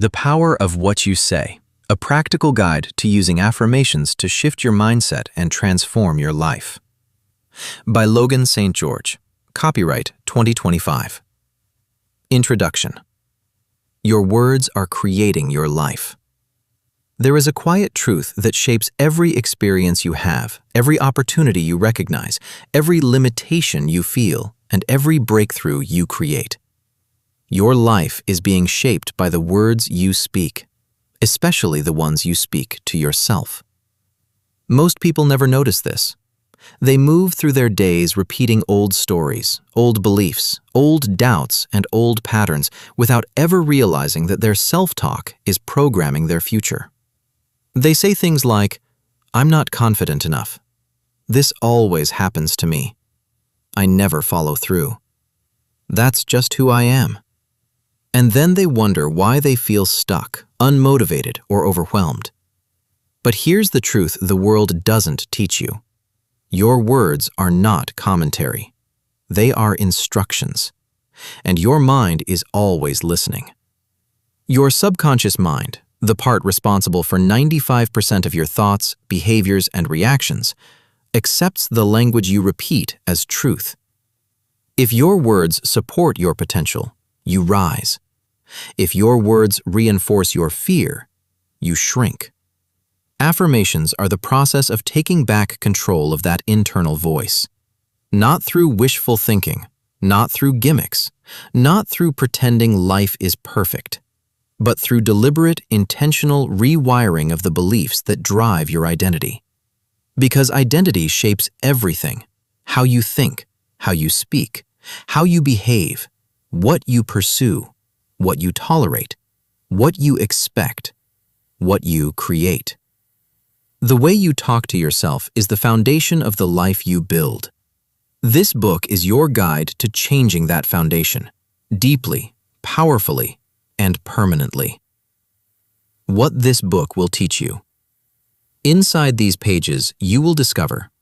The Power of What You Say, a practical guide to using affirmations to shift your mindset and transform your life. By Logan St. Copyright 2025. Introduction. Your words are creating your life. There is a quiet truth that shapes every experience you have, every opportunity you recognize, every limitation you feel, and every breakthrough you create. Your life is being shaped by the words you speak, especially the ones you speak to yourself. Most people never notice this. They move through their days repeating old stories, old beliefs, old doubts, and old patterns without ever realizing that their self-talk is programming their future. They say things like, "I'm not confident enough. This always happens to me. I never follow through. That's just who I am." And then they wonder why they feel stuck, unmotivated, or overwhelmed. But here's the truth the world doesn't teach you. Your words are not commentary. They are instructions. And your mind is always listening. Your subconscious mind, the part responsible for 95% of your thoughts, behaviors, and reactions, accepts the language you repeat as truth. If your words support your potential, you rise. If your words reinforce your fear, you shrink. Affirmations are the process of taking back control of that internal voice. Not through wishful thinking, not through gimmicks, not through pretending life is perfect, but through deliberate, intentional rewiring of the beliefs that drive your identity. Because identity shapes everything: how you think, how you speak, how you behave, what you pursue, what you tolerate, what you expect, what you create. The way you talk to yourself is the foundation of the life you build. This book is your guide to changing that foundation, deeply, powerfully, and permanently. What this book will teach you. Inside these pages, you will discover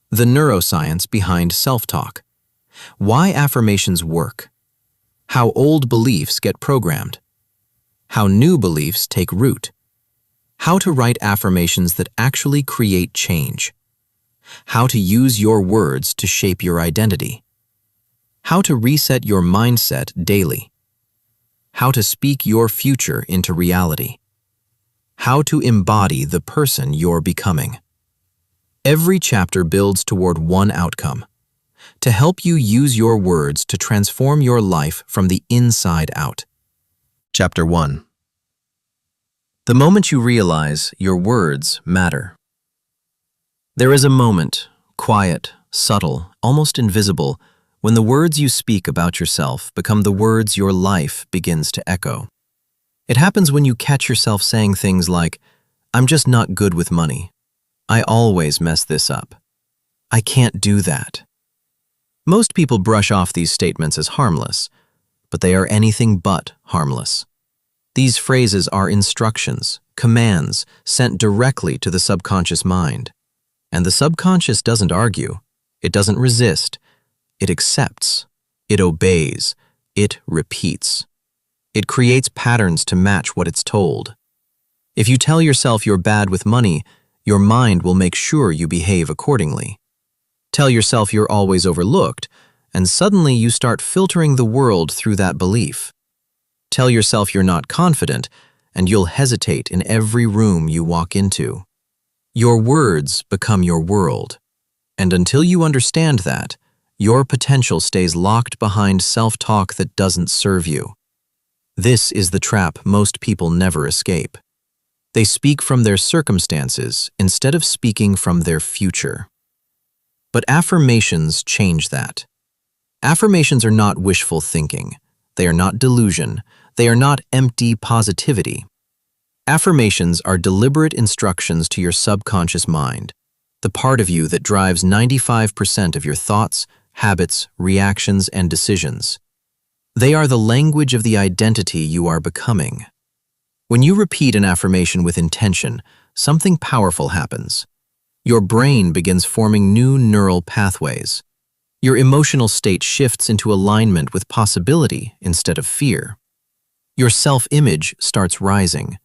the neuroscience behind self-talk, why affirmations work, how old beliefs get programmed, how new beliefs take root, how to write affirmations that actually create change, how to use your words to shape your identity, how to reset your mindset daily, how to speak your future into reality, how to embody the person you're becoming. Every chapter builds toward one outcome: to help you use your words to transform your life from the inside out. Chapter 1. The moment you realize your words matter. There is a moment, quiet, subtle, almost invisible, when the words you speak about yourself become the words your life begins to echo. It happens when you catch yourself saying things like, "I'm just not good with money. I always mess this up. I can't do that." Most people brush off these statements as harmless, but they are anything but harmless. These phrases are instructions, commands sent directly to the subconscious mind. And the subconscious doesn't argue, it doesn't resist, it accepts, it obeys, it repeats. It creates patterns to match what it's told. If you tell yourself you're bad with money, your mind will make sure you behave accordingly. Tell yourself you're always overlooked, and suddenly you start filtering the world through that belief. Tell yourself you're not confident, and you'll hesitate in every room you walk into. Your words become your world, and until you understand that, your potential stays locked behind self-talk that doesn't serve you. This is the trap most people never escape. They speak from their circumstances instead of speaking from their future. But affirmations change that. Affirmations are not wishful thinking. They are not delusion. They are not empty positivity. Affirmations are deliberate instructions to your subconscious mind, the part of you that drives 95% of your thoughts, habits, reactions, and decisions. They are the language of the identity you are becoming. When you repeat an affirmation with intention, something powerful happens. Your brain begins forming new neural pathways. Your emotional state shifts into alignment with possibility instead of fear. Your self-image starts rising.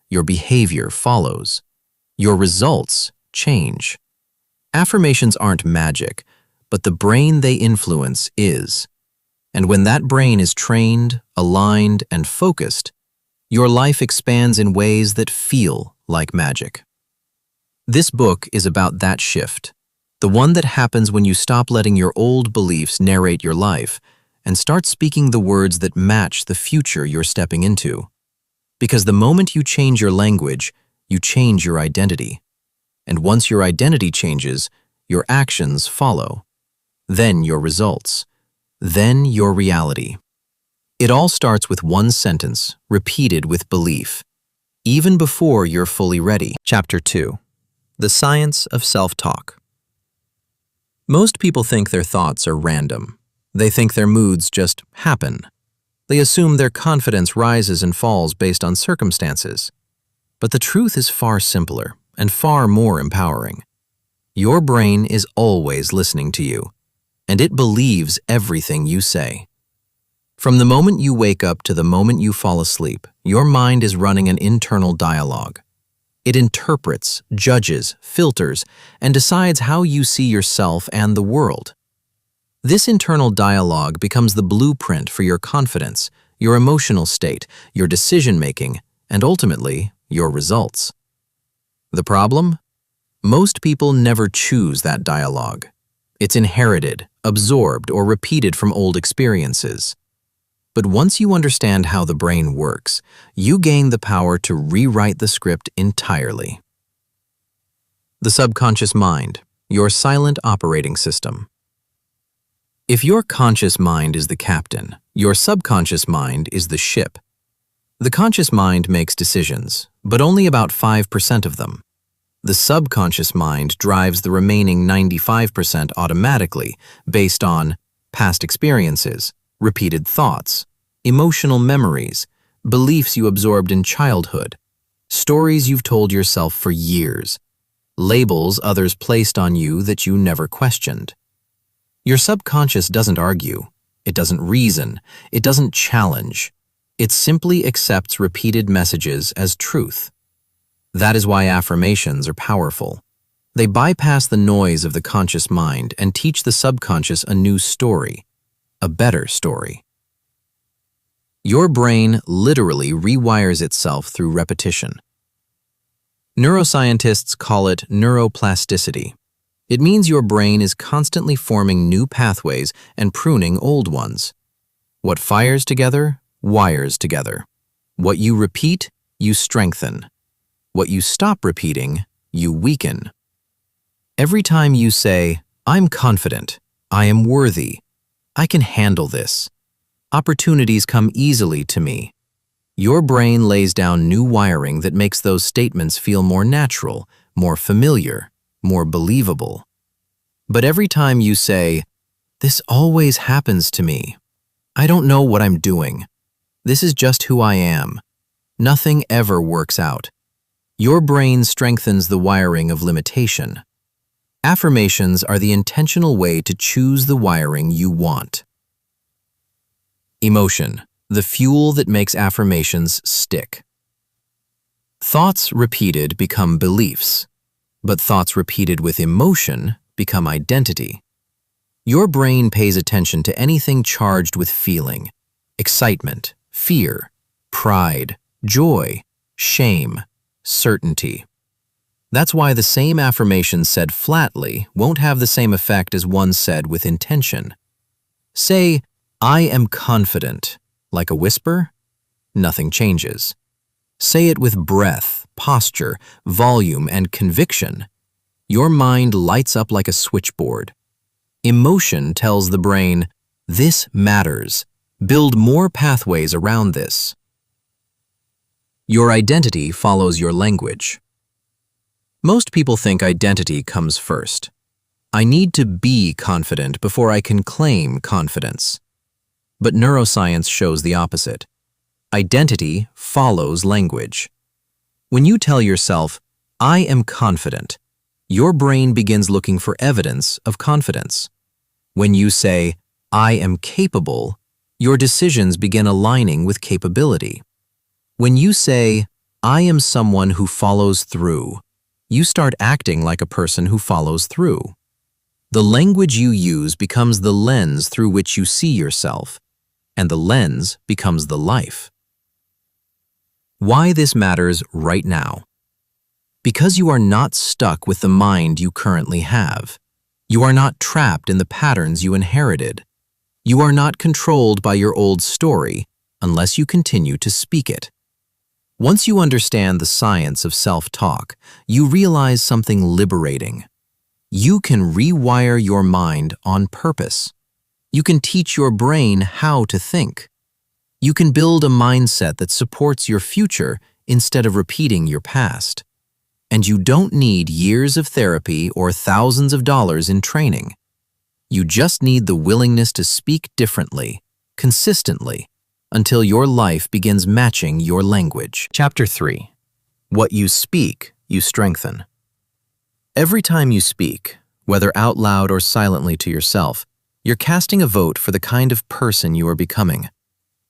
Your behavior follows. Your results change. Affirmations aren't magic, but the brain they influence is. And when that brain is trained, aligned, and focused, your life expands in ways that feel like magic. This book is about that shift, the one that happens when you stop letting your old beliefs narrate your life and start speaking the words that match the future you're stepping into. Because the moment you change your language, you change your identity. And once your identity changes, your actions follow. Then your results. Then your reality. It all starts with one sentence, repeated with belief, even before you're fully ready. Chapter 2. The Science of Self-Talk. Most people think their thoughts are random. They think their moods just happen. They assume their confidence rises and falls based on circumstances. But the truth is far simpler and far more empowering. Your brain is always listening to you, and it believes everything you say. From the moment you wake up to the moment you fall asleep, your mind is running an internal dialogue. It interprets, judges, filters, and decides how you see yourself and the world. This internal dialogue becomes the blueprint for your confidence, your emotional state, your decision-making, and ultimately, your results. The problem? Most people never choose that dialogue. It's inherited, absorbed, or repeated from old experiences. But once you understand how the brain works, you gain the power to rewrite the script entirely. The subconscious mind, your silent operating system. If your conscious mind is the captain, your subconscious mind is the ship. The conscious mind makes decisions, but only about 5% of them. The subconscious mind drives the remaining 95% automatically based on past experiences, repeated thoughts, emotional memories, beliefs you absorbed in childhood, stories you've told yourself for years, labels others placed on you that you never questioned. Your subconscious doesn't argue, it doesn't reason, it doesn't challenge. It simply accepts repeated messages as truth. That is why affirmations are powerful. They bypass the noise of the conscious mind and teach the subconscious a new story, a better story. Your brain literally rewires itself through repetition. Neuroscientists call it neuroplasticity. It means your brain is constantly forming new pathways and pruning old ones. What fires together, wires together. What you repeat, you strengthen. What you stop repeating, you weaken. Every time you say, "I'm confident, I am worthy, I can handle this, opportunities come easily to me," your brain lays down new wiring that makes those statements feel more natural, more familiar, more believable. But every time you say, "This always happens to me, I don't know what I'm doing, this is just who I am, nothing ever works out," your brain strengthens the wiring of limitation. Affirmations are the intentional way to choose the wiring you want. Emotion, the fuel that makes affirmations stick. Thoughts repeated become beliefs, but thoughts repeated with emotion become identity. Your brain pays attention to anything charged with feeling, excitement, fear, pride, joy, shame, certainty. That's why the same affirmation said flatly won't have the same effect as one said with intention. Say, "I am confident," like a whisper, nothing changes. Say it with breath, posture, volume, and conviction. Your mind lights up like a switchboard. Emotion tells the brain, "This matters. Build more pathways around this." Your identity follows your language. Most people think identity comes first. I need to be confident before I can claim confidence. But neuroscience shows the opposite. Identity follows language. When you tell yourself, "I am confident," your brain begins looking for evidence of confidence. When you say, "I am capable," Your decisions begin aligning with capability. When you say, "I am someone who follows through," you start acting like a person who follows through. The language you use becomes the lens through which you see yourself, and the lens becomes the life. Why this matters right now? Because you are not stuck with the mind you currently have. You are not trapped in the patterns you inherited. You are not controlled by your old story unless you continue to speak it. Once you understand the science of self-talk, you realize something liberating. You can rewire your mind on purpose. You can teach your brain how to think. You can build a mindset that supports your future instead of repeating your past. And you don't need years of therapy or thousands of dollars in training. You just need the willingness to speak differently, consistently, until your life begins matching your language. Chapter 3. What you speak, you strengthen. Every time you speak, whether out loud or silently to yourself, you're casting a vote for the kind of person you are becoming.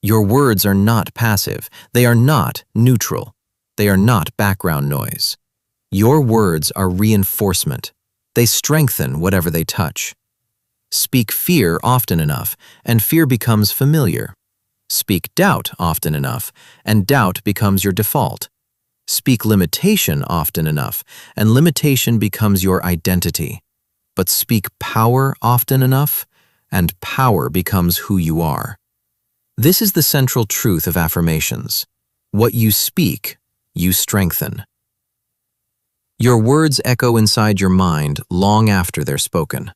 Your words are not passive. They are not neutral. They are not background noise. Your words are reinforcement. They strengthen whatever they touch. Speak fear often enough, and fear becomes familiar. Speak doubt often enough, and doubt becomes your default. Speak limitation often enough, and limitation becomes your identity. But speak power often enough, and power becomes who you are. This is the central truth of affirmations. What you speak, you strengthen. Your words echo inside your mind long after they're spoken.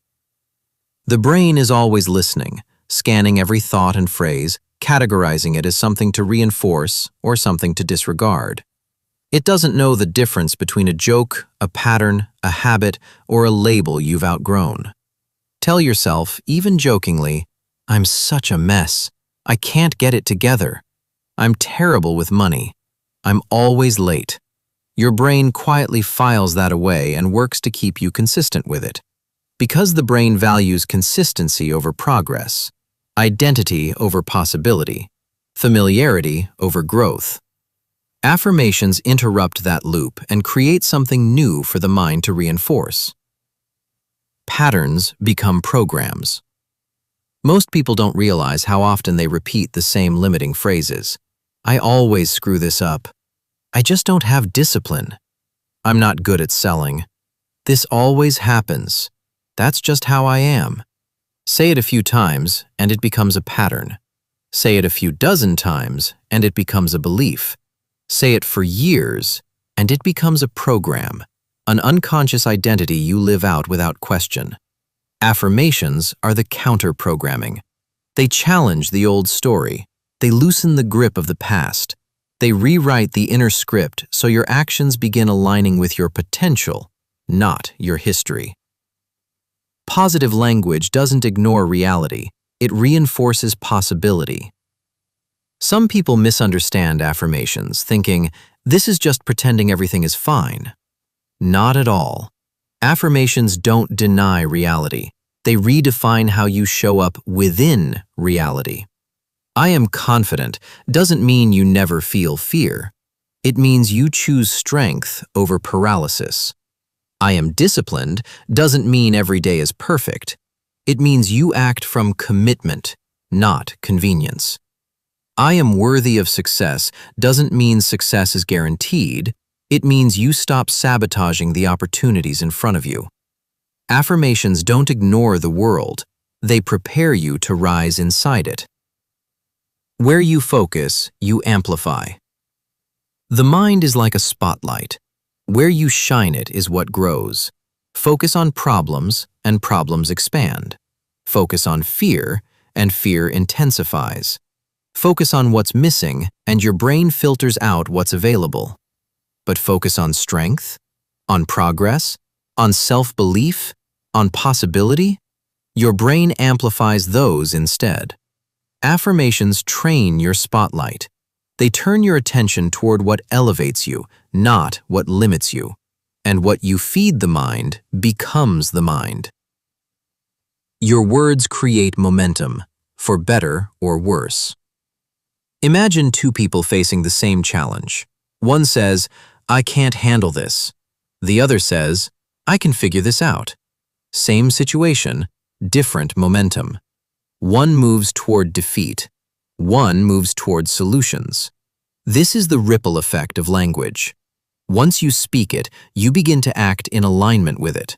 The brain is always listening, scanning every thought and phrase, categorizing it as something to reinforce or something to disregard. It doesn't know the difference between a joke, a pattern, a habit, or a label you've outgrown. Tell yourself, even jokingly, "I'm such a mess. I can't get it together. I'm terrible with money. I'm always late." Your brain quietly files that away and works to keep you consistent with it. Because the brain values consistency over progress, identity over possibility, familiarity over growth. Affirmations interrupt that loop and create something new for the mind to reinforce. Patterns become programs. Most people don't realize how often they repeat the same limiting phrases. "I always screw this up." "I just don't have discipline." "I'm not good at selling." "This always happens." "That's just how I am." Say it a few times and it becomes a pattern. Say it a few dozen times and it becomes a belief. Say it for years and it becomes a program, an unconscious identity you live out without question. Affirmations are the counter-programming. They challenge the old story. They loosen the grip of the past. They rewrite the inner script so your actions begin aligning with your potential, not your history. Positive language doesn't ignore reality. It reinforces possibility. Some people misunderstand affirmations, thinking, "This is just pretending everything is fine." Not at all. Affirmations don't deny reality. They redefine how you show up within reality. "I am confident" doesn't mean you never feel fear. It means you choose strength over paralysis. "I am disciplined" doesn't mean every day is perfect. It means you act from commitment, not convenience. "I am worthy of success" doesn't mean success is guaranteed. It means you stop sabotaging the opportunities in front of you. Affirmations don't ignore the world. They prepare you to rise inside it. Where you focus, you amplify. The mind is like a spotlight. Where you shine it is what grows. Focus on problems, and problems expand. Focus on fear, and fear intensifies. Focus on what's missing, and your brain filters out what's available. But focus on strength, on progress, on self-belief, on possibility. Your brain amplifies those instead. Affirmations train your spotlight. They turn your attention toward what elevates you, not what limits you. And what you feed the mind becomes the mind. Your words create momentum. for better or worse. Imagine two people facing the same challenge. One says, "I can't handle this." The other says, "I can figure this out." Same situation, different momentum. One moves toward defeat. One moves toward solutions. This is the ripple effect of language. Once you speak it, you begin to act in alignment with it.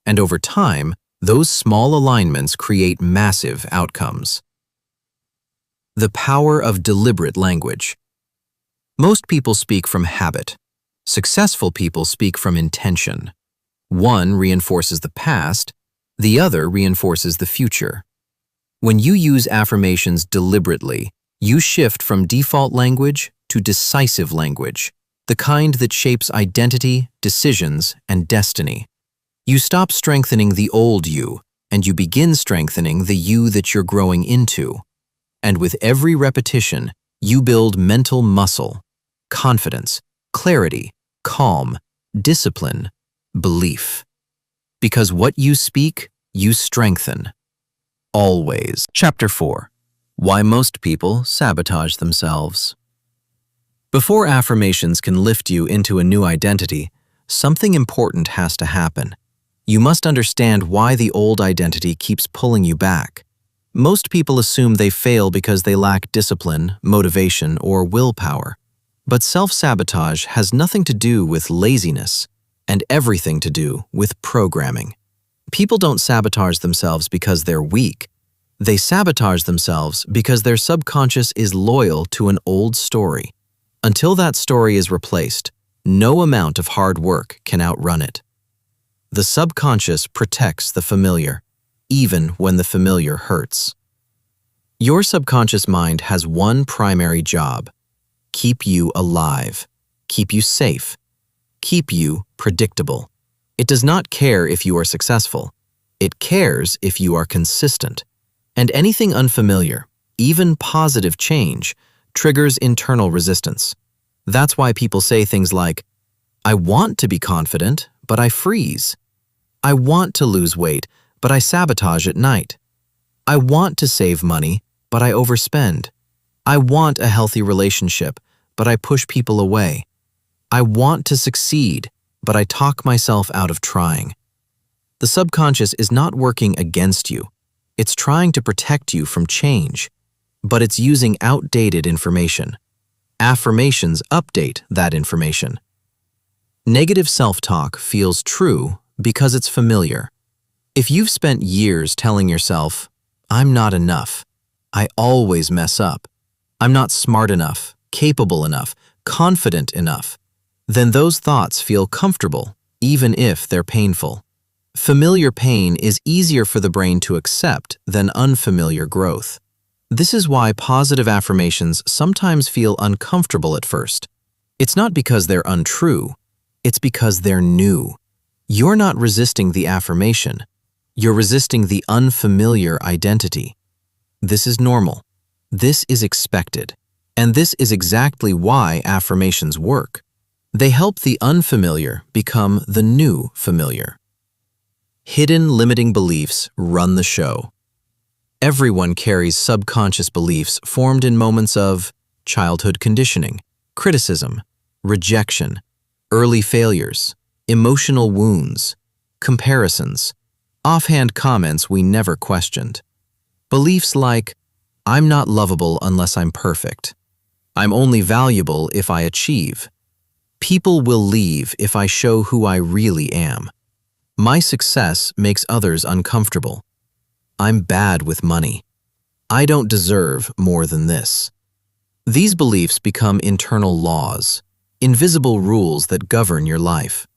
And over time, those small alignments create massive outcomes. The power of deliberate language. Most people speak from habit. Successful people speak from intention. One reinforces the past, the other reinforces the future. When you use affirmations deliberately, you shift from default language to decisive language, the kind that shapes identity, decisions, and destiny. You stop strengthening the old you, and you begin strengthening the you that you're growing into. And with every repetition, you build mental muscle, confidence, clarity, calm, discipline, belief. Because what you speak, you strengthen. Always. Chapter 4. Why most people sabotage themselves. Before affirmations can lift you into a new identity, something important has to happen. You must understand why the old identity keeps pulling you back. Most people assume they fail because they lack discipline, motivation, or willpower. But self-sabotage has nothing to do with laziness and everything to do with programming. People don't sabotage themselves because they're weak. They sabotage themselves because their subconscious is loyal to an old story. Until that story is replaced, no amount of hard work can outrun it. The subconscious protects the familiar, even when the familiar hurts. Your subconscious mind has one primary job: keep you alive, keep you safe, keep you predictable. It does not care if you are successful. It cares if you are consistent. And anything unfamiliar, even positive change, triggers internal resistance. That's why people say things like, "I want to be confident, but I freeze. I want to lose weight, but I sabotage at night. I want to save money, but I overspend. I want a healthy relationship, but I push people away. I want to succeed, but I talk myself out of trying." The subconscious is not working against you. It's trying to protect you from change, but it's using outdated information. Affirmations update that information. Negative self-talk feels true because it's familiar. If you've spent years telling yourself, "I'm not enough. I always mess up. I'm not smart enough, capable enough, confident enough," then those thoughts feel comfortable, even if they're painful. Familiar pain is easier for the brain to accept than unfamiliar growth. This is why positive affirmations sometimes feel uncomfortable at first. It's not because they're untrue, it's because they're new. You're not resisting the affirmation, you're resisting the unfamiliar identity. This is normal. This is expected. And this is exactly why affirmations work. They help the unfamiliar become the new familiar. Hidden limiting beliefs run the show. Everyone carries subconscious beliefs formed in moments of childhood conditioning, criticism, rejection, early failures, emotional wounds, comparisons, offhand comments we never questioned. Beliefs like, "I'm not lovable unless I'm perfect. I'm only valuable if I achieve. People will leave if I show who I really am. My success makes others uncomfortable. I'm bad with money. I don't deserve more than this." These beliefs become internal laws, invisible rules that govern your life.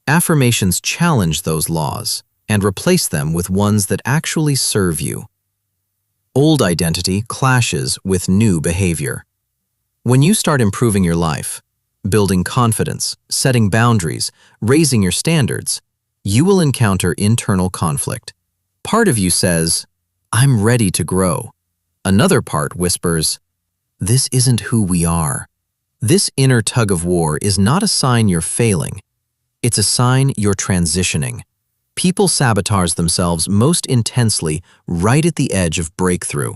Affirmations challenge those laws and replace them with ones that actually serve you. Old identity clashes with new behavior. When you start improving your life, building confidence, setting boundaries, raising your standards, you will encounter internal conflict. Part of you says, "I'm ready to grow." Another part whispers, "This isn't who we are." This inner tug of war is not a sign you're failing. It's a sign you're transitioning. People sabotage themselves most intensely right at the edge of breakthrough.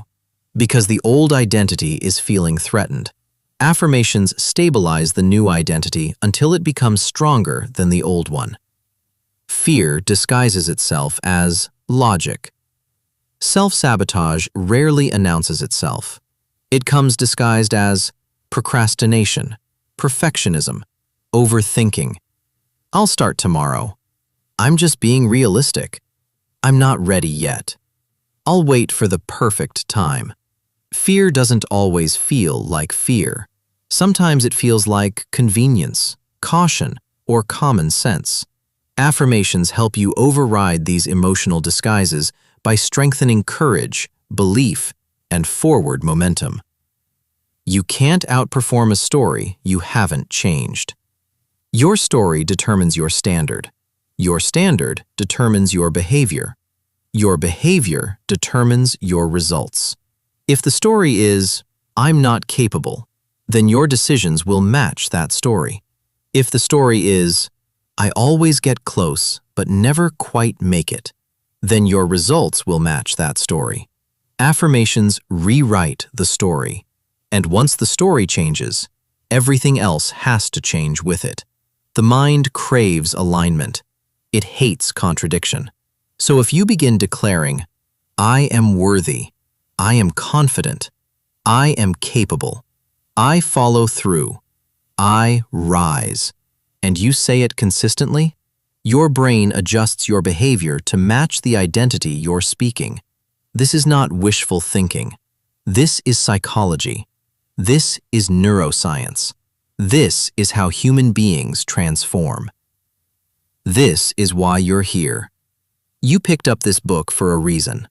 because the old identity is feeling threatened. Affirmations stabilize the new identity until it becomes stronger than the old one. Fear disguises itself as logic. Self-sabotage rarely announces itself. It comes disguised as procrastination, perfectionism, overthinking. I'll start tomorrow. I'm just being realistic. I'm not ready yet. I'll wait for the perfect time. Fear doesn't always feel like fear. Sometimes it feels like convenience, caution, or common sense. Affirmations help you override these emotional disguises by strengthening courage, belief, and forward momentum. You can't outperform a story you haven't changed. Your story determines your standard. Your standard determines your behavior. Your behavior determines your results. If the story is, "I'm not capable," then your decisions will match that story. If the story is, "I always get close but never quite make it," then your results will match that story. Affirmations rewrite the story, and once the story changes, everything else has to change with it. The mind craves alignment. It hates contradiction. So if you begin declaring, "I am worthy," "I am confident," "I am capable," "I follow through," "I rise," and you say it consistently, your brain adjusts your behavior to match the identity you're speaking. This is not wishful thinking. This is psychology. This is neuroscience. This is how human beings transform. This is why you're here. You picked up this book for a reason.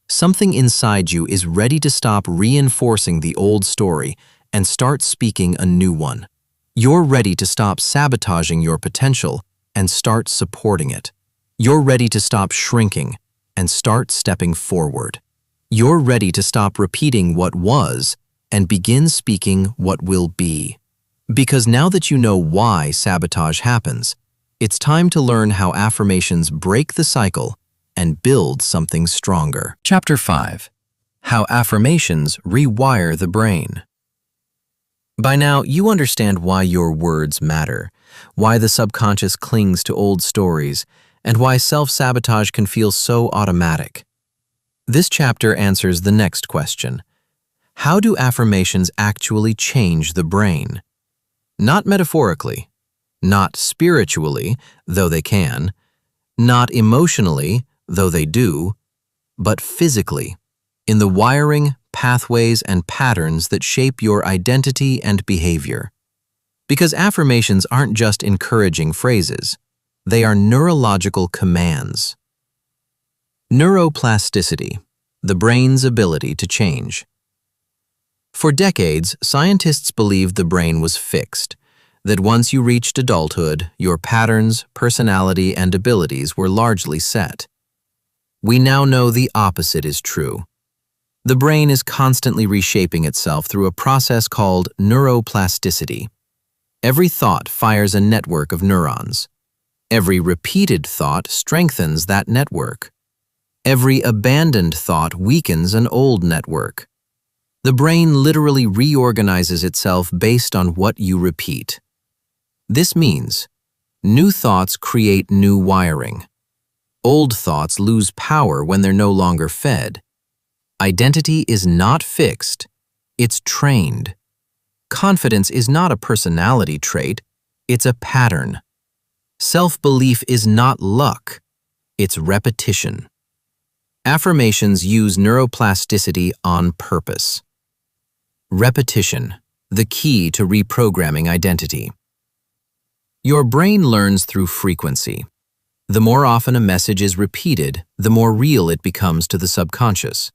Something inside you is ready to stop reinforcing the old story and start speaking a new one. You're ready to stop sabotaging your potential and start supporting it. You're ready to stop shrinking and start stepping forward. You're ready to stop repeating what was and begin speaking what will be. Because now that you know why sabotage happens, it's time to learn how affirmations break the cycle and build something stronger. Chapter 5. How affirmations rewire the brain. By now, you understand why your words matter, why the subconscious clings to old stories, and why self-sabotage can feel so automatic. This chapter answers the next question. How do affirmations actually change the brain? Not metaphorically, not spiritually, though they can, not emotionally, though they do, but physically, in the wiring, pathways, and patterns that shape your identity and behavior. Because affirmations aren't just encouraging phrases, they are neurological commands. Neuroplasticity, the brain's ability to change. For decades, scientists believed the brain was fixed, that once you reached adulthood, your patterns, personality, and abilities were largely set. We now know the opposite is true. The brain is constantly reshaping itself through a process called neuroplasticity. Every thought fires a network of neurons. Every repeated thought strengthens that network. Every abandoned thought weakens an old network. The brain literally reorganizes itself based on what you repeat. This means new thoughts create new wiring. Old thoughts lose power when they're no longer fed. Identity is not fixed, it's trained. Confidence is not a personality trait, it's a pattern. Self-belief is not luck, it's repetition. Affirmations use neuroplasticity on purpose. Repetition, the key to reprogramming identity. Your brain learns through frequency. The more often a message is repeated, the more real it becomes to the subconscious.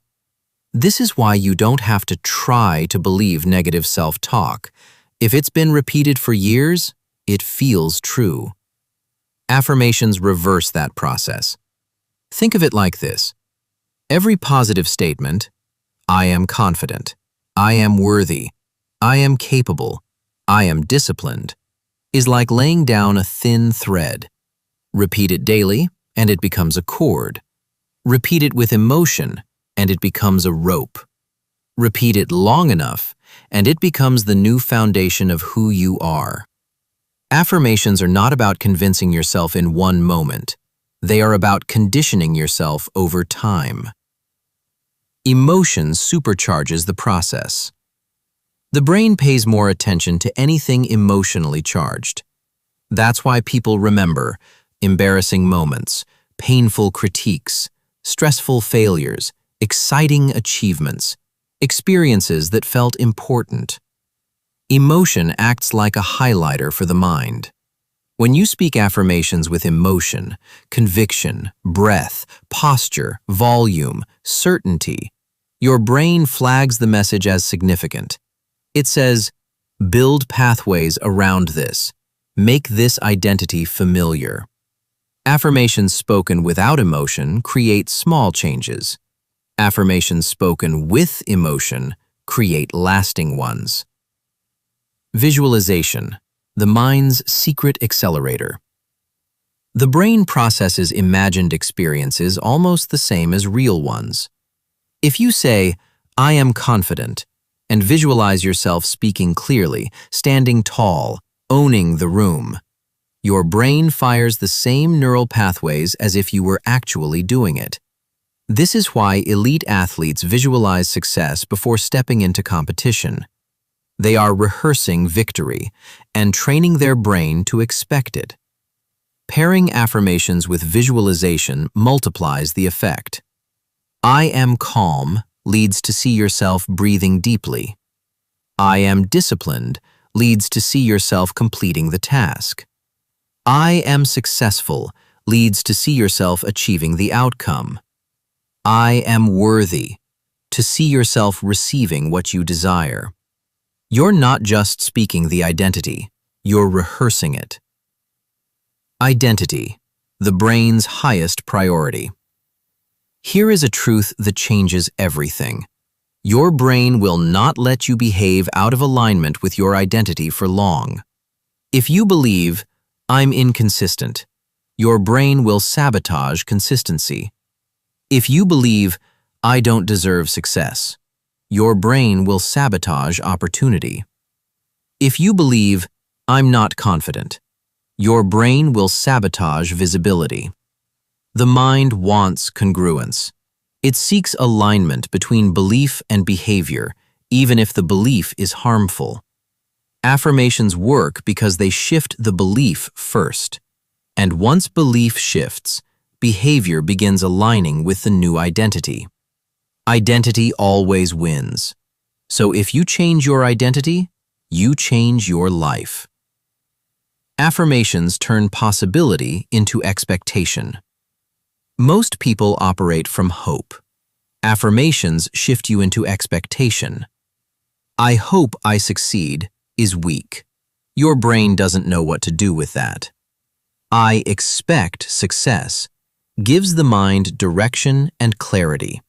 This is why you don't have to try to believe negative self-talk. If it's been repeated for years, it feels true. Affirmations reverse that process. Think of it like this. Every positive statement, "I am confident," "I am worthy," "I am capable," "I am disciplined," is like laying down a thin thread. Repeat it daily, and it becomes a cord. Repeat it with emotion, and it becomes a rope. Repeat it long enough, and it becomes the new foundation of who you are. Affirmations are not about convincing yourself in one moment. They are about conditioning yourself over time. Emotion supercharges the process. The brain pays more attention to anything emotionally charged. That's why people remember embarrassing moments, painful critiques, stressful failures, exciting achievements, experiences that felt important. Emotion acts like a highlighter for the mind. When you speak affirmations with emotion, conviction, breath, posture, volume, certainty, your brain flags the message as significant. It says, build pathways around this. Make this identity familiar. Affirmations spoken without emotion create small changes. Affirmations spoken with emotion create lasting ones. Visualization, the mind's secret accelerator. The brain processes imagined experiences almost the same as real ones. If you say, "I am confident," and visualize yourself speaking clearly, standing tall, owning the room, your brain fires the same neural pathways as if you were actually doing it. This is why elite athletes visualize success before stepping into competition. They are rehearsing victory and training their brain to expect it. Pairing affirmations with visualization multiplies the effect. I am calm leads to see yourself breathing deeply. I am disciplined leads to see yourself completing the task. I am successful leads to see yourself achieving the outcome. I am worthy to see yourself receiving what you desire. You're not just speaking the identity, you're rehearsing it. Identity, the brain's highest priority. Here is a truth that changes everything. Your brain will not let you behave out of alignment with your identity for long. If you believe, I'm inconsistent, your brain will sabotage consistency. If you believe, I don't deserve success, your brain will sabotage opportunity. If you believe, I'm not confident, your brain will sabotage visibility. The mind wants congruence. It seeks alignment between belief and behavior, even if the belief is harmful. Affirmations work because they shift the belief first. And once belief shifts, behavior begins aligning with the new identity. Identity always wins. So if you change your identity, you change your life. Affirmations turn possibility into expectation. Most people operate from hope. Affirmations shift you into expectation. I hope I succeed is weak. Your brain doesn't know what to do with that. I expect success gives the mind direction and clarity.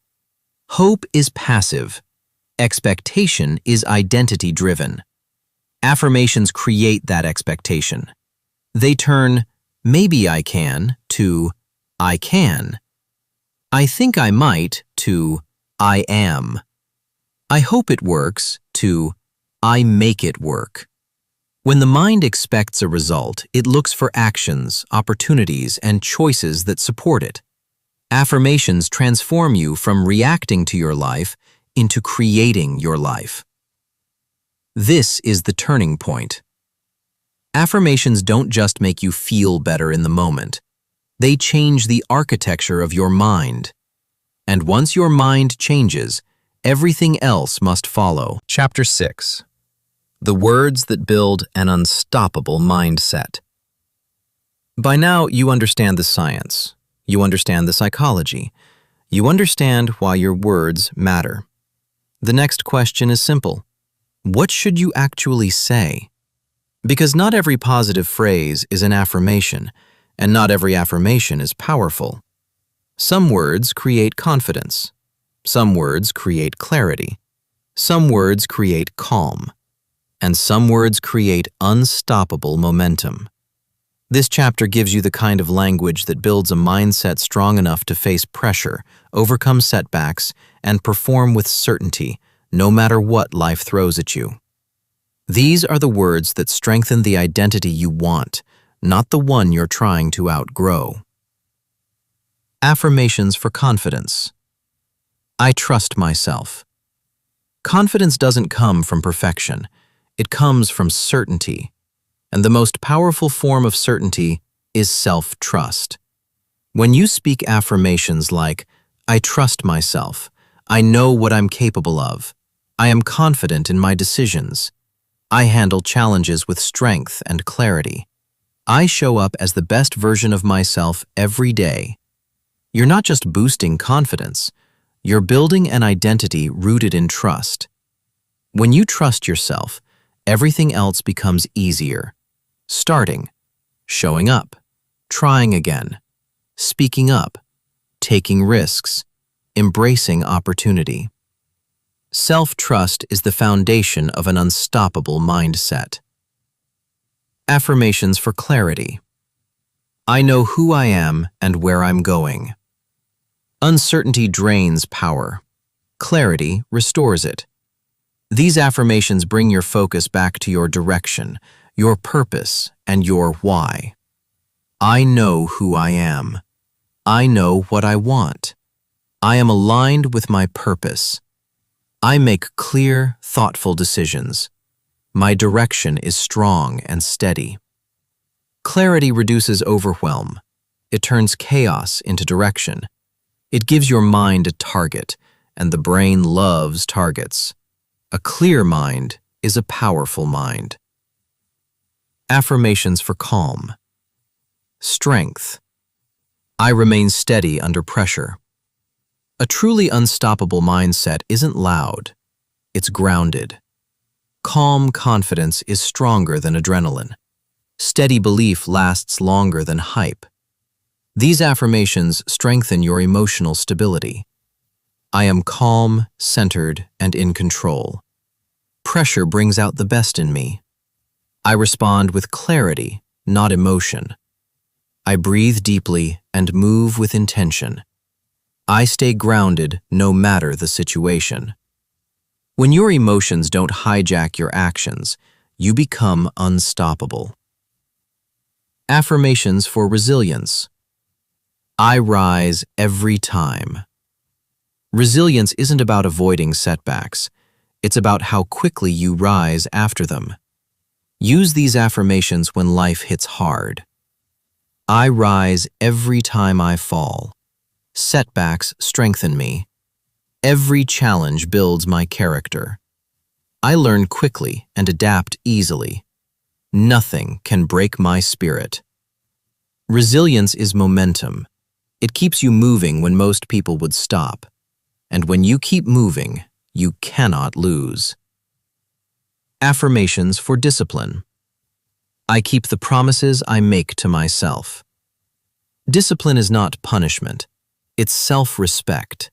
Hope is passive. Expectation is identity-driven. Affirmations create that expectation. They turn, maybe I can, to I can. I think I might, to I am. I hope it works, to I make it work. When the mind expects a result, it looks for actions, opportunities, and choices that support it. Affirmations transform you from reacting to your life into creating your life. This is the turning point. Affirmations don't just make you feel better in the moment. They change the architecture of your mind. And once your mind changes, everything else must follow. Chapter 6. The words that build an unstoppable mindset. By now, you understand the science. You understand the psychology. You understand why your words matter. The next question is simple. What should you actually say? Because not every positive phrase is an affirmation, and not every affirmation is powerful. Some words create confidence. Some words create clarity. Some words create calm. And some words create unstoppable momentum. This chapter gives you the kind of language that builds a mindset strong enough to face pressure, overcome setbacks, and perform with certainty, no matter what life throws at you. These are the words that strengthen the identity you want, not the one you're trying to outgrow. Affirmations for confidence. I trust myself. Confidence doesn't come from perfection. It comes from certainty. And the most powerful form of certainty is self-trust. When you speak affirmations like, I trust myself, I know what I'm capable of, I am confident in my decisions, I handle challenges with strength and clarity, I show up as the best version of myself every day, you're not just boosting confidence, you're building an identity rooted in trust. When you trust yourself, everything else becomes easier. Starting, showing up, trying again, speaking up, taking risks, embracing opportunity. Self-trust is the foundation of an unstoppable mindset. Affirmations for clarity. I know who I am and where I'm going. Uncertainty drains power. Clarity restores it. These affirmations bring your focus back to your direction, your purpose, and your why. I know who I am. I know what I want. I am aligned with my purpose. I make clear, thoughtful decisions. My direction is strong and steady. Clarity reduces overwhelm. It turns chaos into direction. It gives your mind a target, and the brain loves targets. A clear mind is a powerful mind. Affirmations for calm. Strength. I remain steady under pressure. A truly unstoppable mindset isn't loud. It's grounded. Calm confidence is stronger than adrenaline. Steady belief lasts longer than hype. These affirmations strengthen your emotional stability. I am calm, centered, and in control. Pressure brings out the best in me. I respond with clarity, not emotion. I breathe deeply and move with intention. I stay grounded no matter the situation. When your emotions don't hijack your actions, you become unstoppable. Affirmations for resilience. I rise every time. Resilience isn't about avoiding setbacks. It's about how quickly you rise after them. Use these affirmations when life hits hard. I rise every time I fall. Setbacks strengthen me. Every challenge builds my character. I learn quickly and adapt easily. Nothing can break my spirit. Resilience is momentum. It keeps you moving when most people would stop. And when you keep moving, you cannot lose. Affirmations for discipline. I keep the promises I make to myself. Discipline is not punishment. It's self-respect.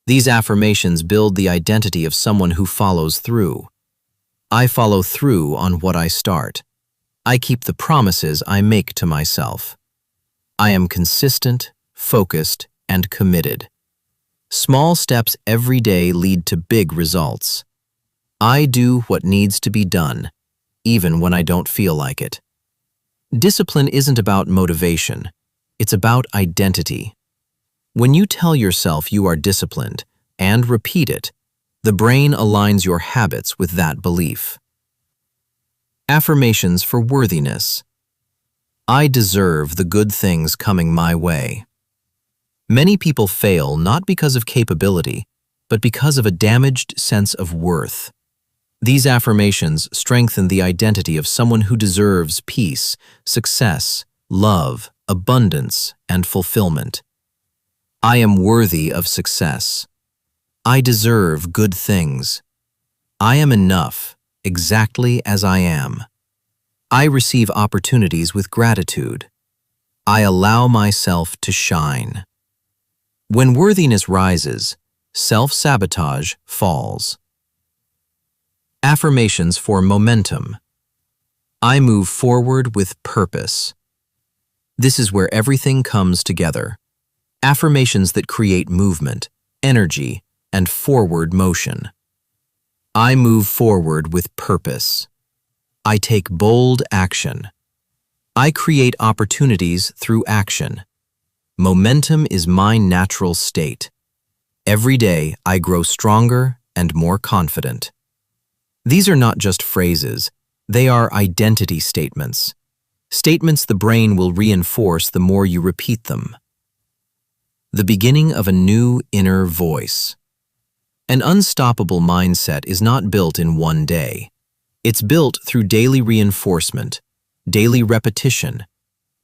These affirmations build the identity of someone who follows through. I follow through on what I start. I keep the promises I make to myself. I am consistent, focused, and committed. Small steps every day lead to big results. I do what needs to be done, even when I don't feel like it. Discipline isn't about motivation. It's about identity. When you tell yourself you are disciplined and repeat it, the brain aligns your habits with that belief. Affirmations for worthiness. I deserve the good things coming my way. Many people fail not because of capability, but because of a damaged sense of worth. These affirmations strengthen the identity of someone who deserves peace, success, love, abundance, and fulfillment. I am worthy of success. I deserve good things. I am enough, exactly as I am. I receive opportunities with gratitude. I allow myself to shine. When worthiness rises, self-sabotage falls. Affirmations for momentum. I move forward with purpose. This is where everything comes together. Affirmations that create movement, energy, and forward motion. I move forward with purpose. I take bold action. I create opportunities through action. Momentum is my natural state. Every day, I grow stronger and more confident. These are not just phrases, they are identity statements. Statements the brain will reinforce the more you repeat them. The beginning of a new inner voice. An unstoppable mindset is not built in one day. It's built through daily reinforcement, daily repetition,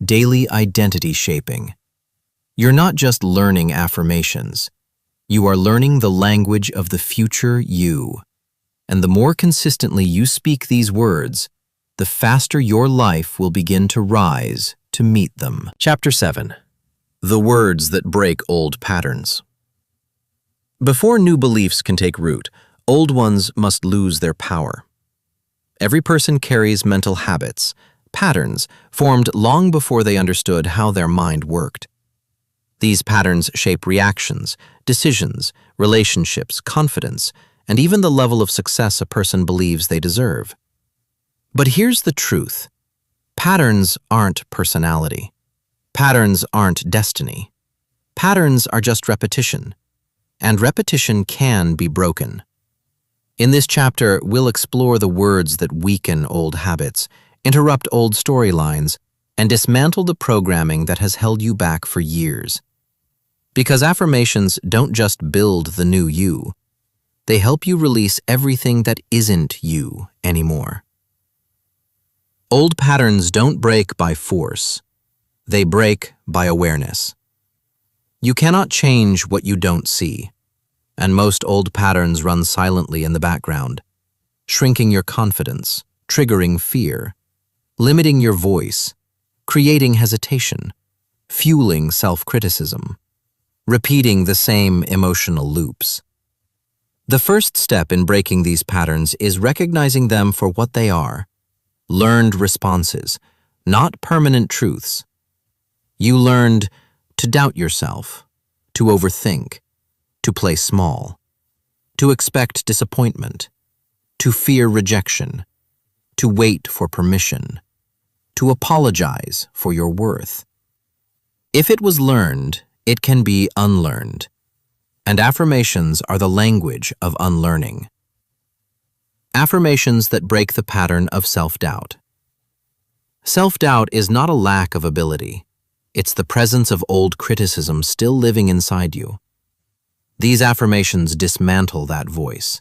daily identity shaping. You're not just learning affirmations. You are learning the language of the future you. And the more consistently you speak these words, the faster your life will begin to rise to meet them. Chapter 7. The words that break old patterns. Before new beliefs can take root, old ones must lose their power. Every person carries mental habits, patterns, formed long before they understood how their mind worked. These patterns shape reactions, decisions, relationships, confidence, and even the level of success a person believes they deserve. But here's the truth. Patterns aren't personality. Patterns aren't destiny. Patterns are just repetition, and repetition can be broken. In this chapter, we'll explore the words that weaken old habits, interrupt old storylines, and dismantle the programming that has held you back for years. Because affirmations don't just build the new you, they help you release everything that isn't you anymore. Old patterns don't break by force. They break by awareness. You cannot change what you don't see, and most old patterns run silently in the background, shrinking your confidence, triggering fear, limiting your voice, creating hesitation, fueling self-criticism, repeating the same emotional loops. The first step in breaking these patterns is recognizing them for what they are: learned responses, not permanent truths. You learned to doubt yourself, to overthink, to play small, to expect disappointment, to fear rejection, to wait for permission, to apologize for your worth. If it was learned, it can be unlearned, and affirmations are the language of unlearning. Affirmations that break the pattern of self-doubt. Self-doubt is not a lack of ability. It's the presence of old criticism still living inside you. These affirmations dismantle that voice.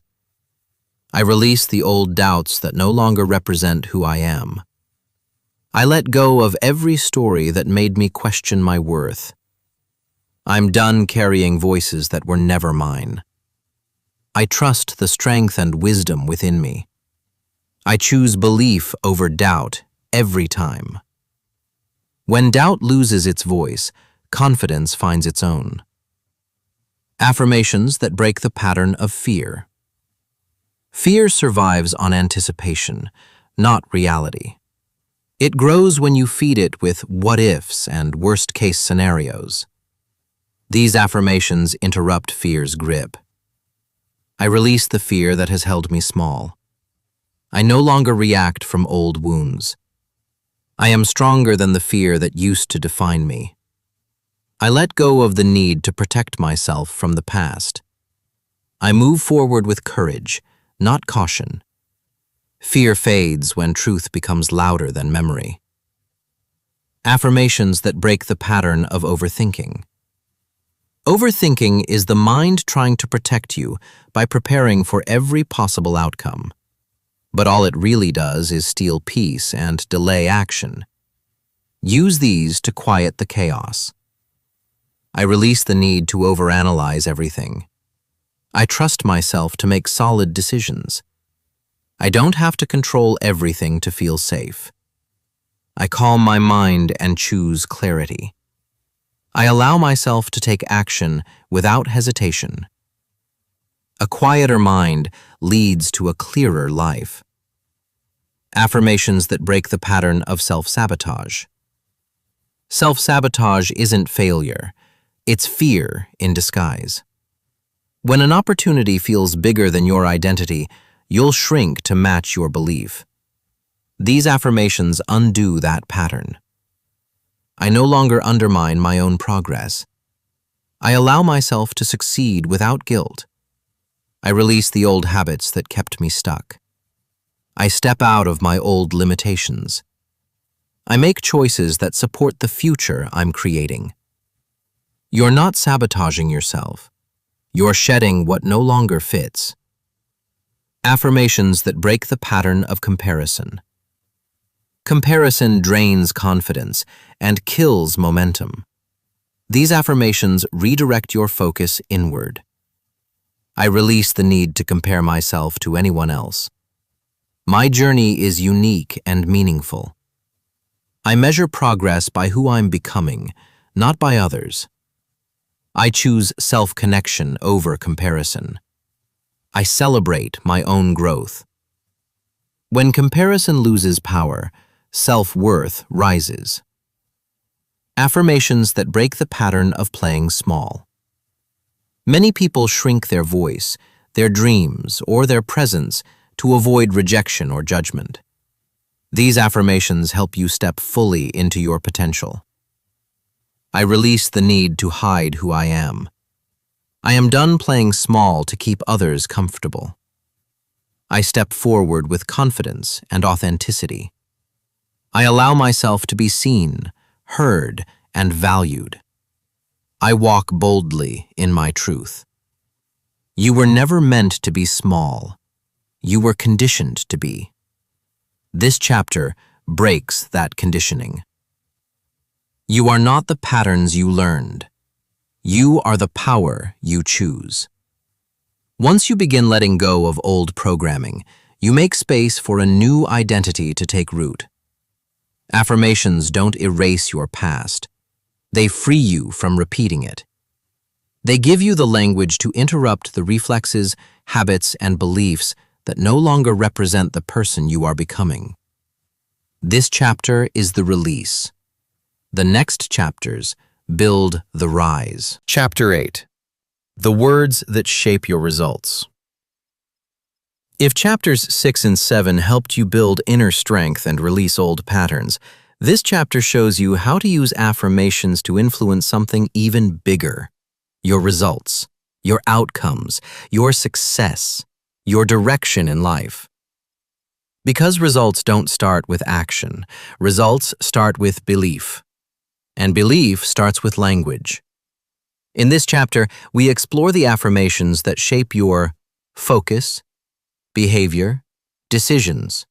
I release the old doubts that no longer represent who I am. I let go of every story that made me question my worth. I'm done carrying voices that were never mine. I trust the strength and wisdom within me. I choose belief over doubt every time. When doubt loses its voice, confidence finds its own. Affirmations that break the pattern of fear. Fear survives on anticipation, not reality. It grows when you feed it with what-ifs and worst-case scenarios. These affirmations interrupt fear's grip. I release the fear that has held me small. I no longer react from old wounds. I am stronger than the fear that used to define me. I let go of the need to protect myself from the past. I move forward with courage, not caution. Fear fades when truth becomes louder than memory. Affirmations that break the pattern of overthinking. Overthinking is the mind trying to protect you by preparing for every possible outcome. But all it really does is steal peace and delay action. Use these to quiet the chaos. I release the need to overanalyze everything. I trust myself to make solid decisions. I don't have to control everything to feel safe. I calm my mind and choose clarity. I allow myself to take action without hesitation. A quieter mind leads to a clearer life. Affirmations that break the pattern of self-sabotage. Self-sabotage isn't failure, it's fear in disguise. When an opportunity feels bigger than your identity, you'll shrink to match your belief. These affirmations undo that pattern. I no longer undermine my own progress. I allow myself to succeed without guilt. I release the old habits that kept me stuck. I step out of my old limitations. I make choices that support the future I'm creating. You're not sabotaging yourself. You're shedding what no longer fits. Affirmations that break the pattern of comparison. Comparison drains confidence and kills momentum. These affirmations redirect your focus inward. I release the need to compare myself to anyone else. My journey is unique and meaningful. I measure progress by who I'm becoming, not by others. I choose self-connection over comparison. I celebrate my own growth. When comparison loses power, self-worth rises. Affirmations that break the pattern of playing small. Many people shrink their voice, their dreams, or their presence to avoid rejection or judgment. These affirmations help you step fully into your potential. I release the need to hide who I am. I am done playing small to keep others comfortable. I step forward with confidence and authenticity. I allow myself to be seen, heard, and valued. I walk boldly in my truth. You were never meant to be small. You were conditioned to be. This chapter breaks that conditioning. You are not the patterns you learned. You are the power you choose. Once you begin letting go of old programming, you make space for a new identity to take root. Affirmations don't erase your past. They free you from repeating it. They give you the language to interrupt the reflexes, habits, and beliefs that no longer represent the person you are becoming. This chapter is the release. The next chapters build the rise. Chapter 8. The words that shape your results. If chapters 6 and 7 helped you build inner strength and release old patterns, this chapter shows you how to use affirmations to influence something even bigger: your results, your outcomes, your success, your direction in life. Because results don't start with action, results start with belief. And belief starts with language. In this chapter, we explore the affirmations that shape your focus, behavior, decisions,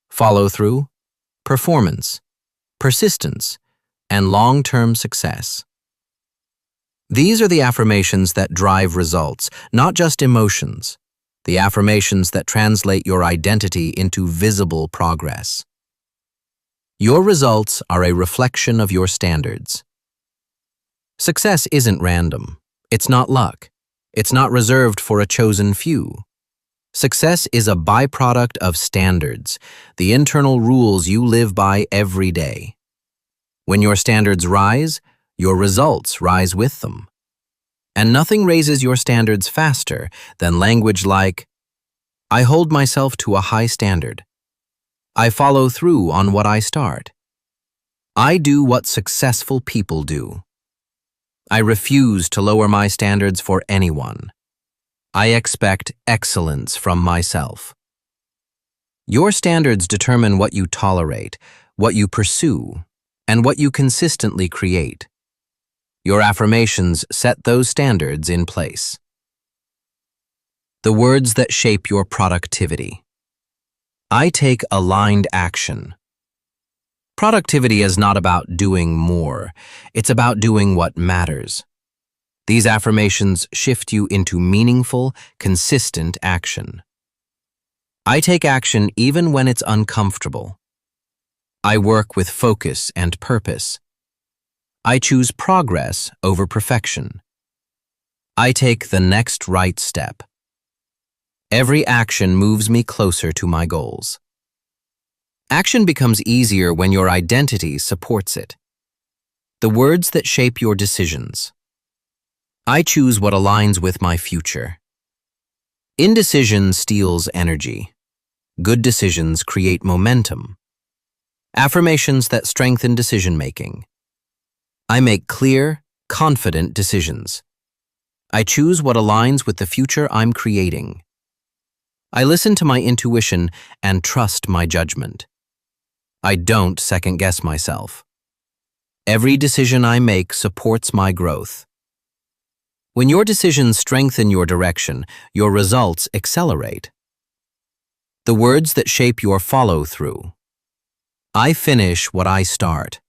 follow-through, performance, persistence, and long-term success. These are the affirmations that drive results, not just emotions. The affirmations that translate your identity into visible progress. Your results are a reflection of your standards. Success isn't random. It's not luck. It's not reserved for a chosen few. Success is a byproduct of standards, the internal rules you live by every day. When your standards rise, your results rise with them. And nothing raises your standards faster than language like, I hold myself to a high standard. I follow through on what I start. I do what successful people do. I refuse to lower my standards for anyone. I expect excellence from myself. Your standards determine what you tolerate, what you pursue, and what you consistently create. Your affirmations set those standards in place. The words that shape your productivity. I take aligned action. Productivity is not about doing more. It's about doing what matters. These affirmations shift you into meaningful, consistent action. I take action even when it's uncomfortable. I work with focus and purpose. I choose progress over perfection. I take the next right step. Every action moves me closer to my goals. Action becomes easier when your identity supports it. The words that shape your decisions. I choose what aligns with my future. Indecision steals energy. Good decisions create momentum. Affirmations that strengthen decision-making. I make clear, confident decisions. I choose what aligns with the future I'm creating. I listen to my intuition and trust my judgment. I don't second-guess myself. Every decision I make supports my growth. When your decisions strengthen your direction, your results accelerate. The words that shape your follow-through. I finish what I start.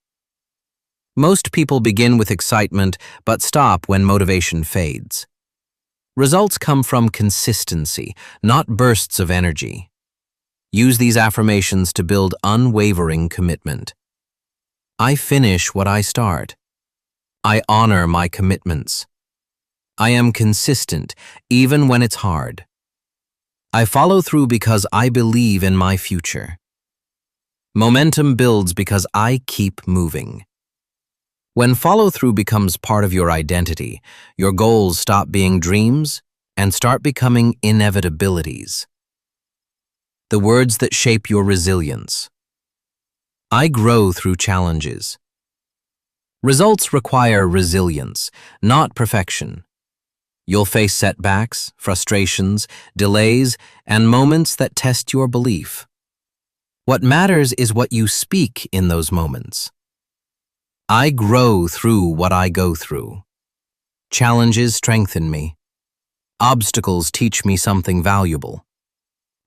Most people begin with excitement but stop when motivation fades. Results come from consistency, not bursts of energy. Use these affirmations to build unwavering commitment. I finish what I start. I honor my commitments. I am consistent, even when it's hard. I follow through because I believe in my future. Momentum builds because I keep moving. When follow-through becomes part of your identity, your goals stop being dreams and start becoming inevitabilities. The words that shape your resilience. I grow through challenges. Results require resilience, not perfection. You'll face setbacks, frustrations, delays, and moments that test your belief. What matters is what you speak in those moments. I grow through what I go through. Challenges strengthen me. Obstacles teach me something valuable.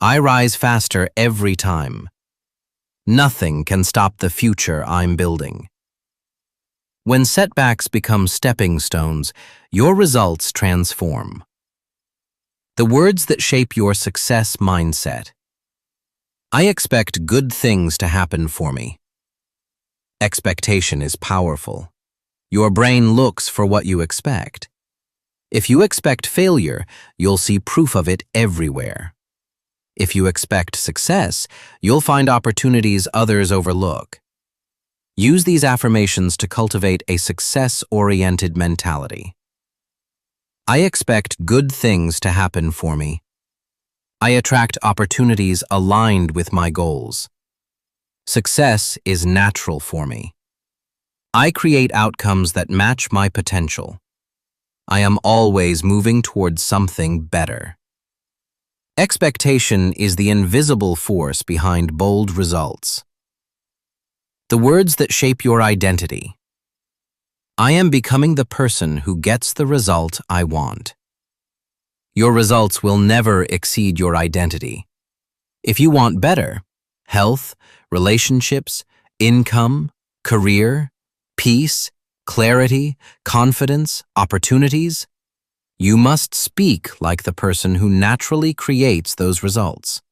I rise faster every time. Nothing can stop the future I'm building. When setbacks become stepping stones, your results transform. The words that shape your success mindset. I expect good things to happen for me. Expectation is powerful. Your brain looks for what you expect. If you expect failure, you'll see proof of it everywhere. If you expect success, you'll find opportunities others overlook. Use these affirmations to cultivate a success-oriented mentality. I expect good things to happen for me. I attract opportunities aligned with my goals. Success is natural for me. I create outcomes that match my potential. I am always moving towards something better. Expectation is the invisible force behind bold results. The words that shape your identity. I am becoming the person who gets the result I want. Your results will never exceed your identity. If you want better, health, relationships, income, career, peace, clarity, confidence, opportunities, you must speak like the person who naturally creates those results.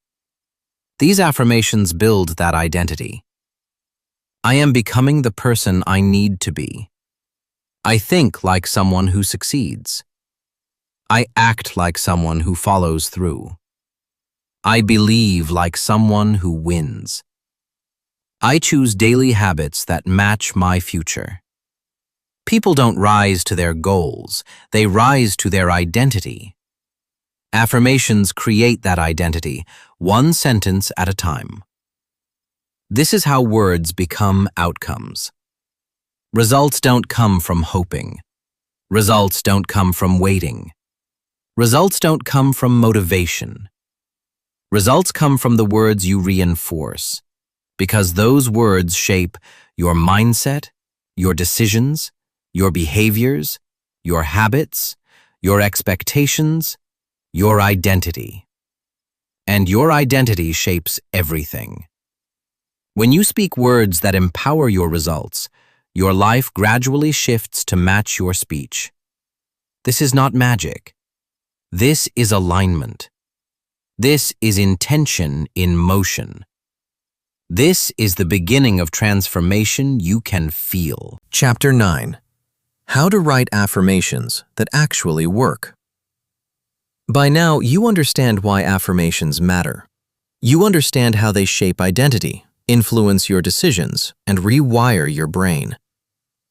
These affirmations build that identity. I am becoming the person I need to be. I think like someone who succeeds. I act like someone who follows through. I believe like someone who wins. I choose daily habits that match my future. People don't rise to their goals, they rise to their identity. Affirmations create that identity, one sentence at a time. This is how words become outcomes. Results don't come from hoping. Results don't come from waiting. Results don't come from motivation. Results come from the words you reinforce, because those words shape your mindset, your decisions, your behaviors, your habits, your expectations, your identity. And your identity shapes everything. When you speak words that empower your results, your life gradually shifts to match your speech. This is not magic. This is alignment. This is intention in motion. This is the beginning of transformation you can feel. Chapter 9. How to write affirmations that actually work. By now, you understand why affirmations matter. You understand how they shape identity, influence your decisions, and rewire your brain.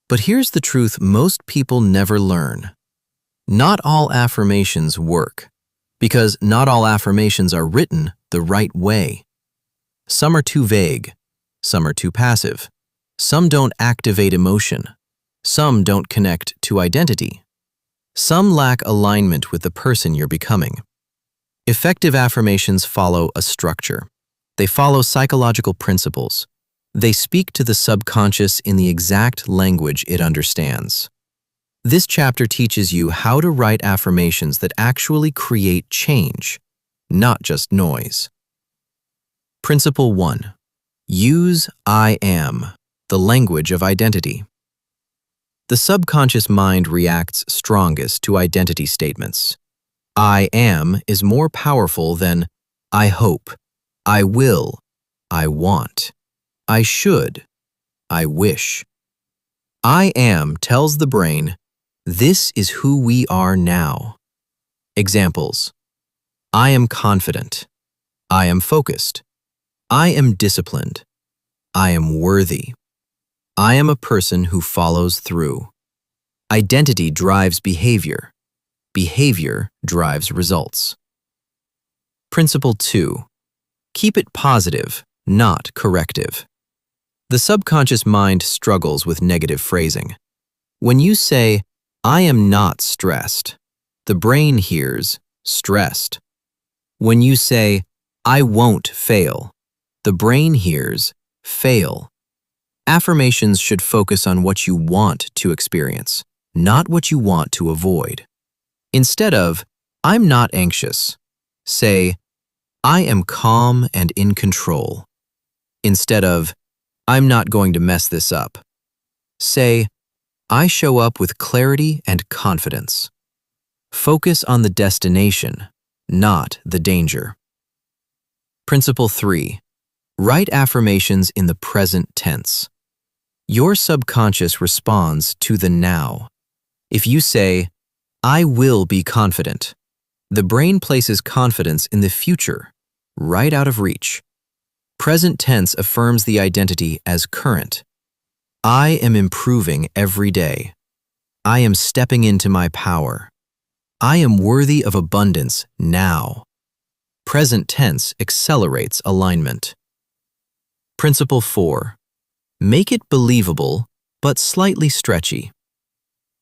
But here's the truth most people never learn. Not all affirmations work. Because not all affirmations are written the right way. Some are too vague. Some are too passive. Some don't activate emotion. Some don't connect to identity. Some lack alignment with the person you're becoming. Effective affirmations follow a structure. They follow psychological principles. They speak to the subconscious in the exact language it understands. This chapter teaches you how to write affirmations that actually create change, not just noise. Principle 1. Use I am, the language of identity. The subconscious mind reacts strongest to identity statements. I am is more powerful than I hope, I will, I want, I should, I wish. I am tells the brain, this is who we are now. Examples: I am confident. I am focused. I am disciplined. I am worthy. I am a person who follows through. Identity drives behavior. Behavior drives results. Principle 2. Keep it positive, not corrective. The subconscious mind struggles with negative phrasing. When you say, I am not stressed, the brain hears stressed. When you say, I won't fail, the brain hears fail. Affirmations should focus on what you want to experience, not what you want to avoid. Instead of, I'm not anxious, say, I am calm and in control. Instead of, I'm not going to mess this up, say, I show up with clarity and confidence. Focus on the destination, not the danger. Principle 3. Write affirmations in the present tense. Your subconscious responds to the now. If you say, I will be confident, the brain places confidence in the future, right out of reach. Present tense affirms the identity as current. I am improving every day. I am stepping into my power. I am worthy of abundance now. Present tense accelerates alignment. Principle 4. Make it believable, but slightly stretchy.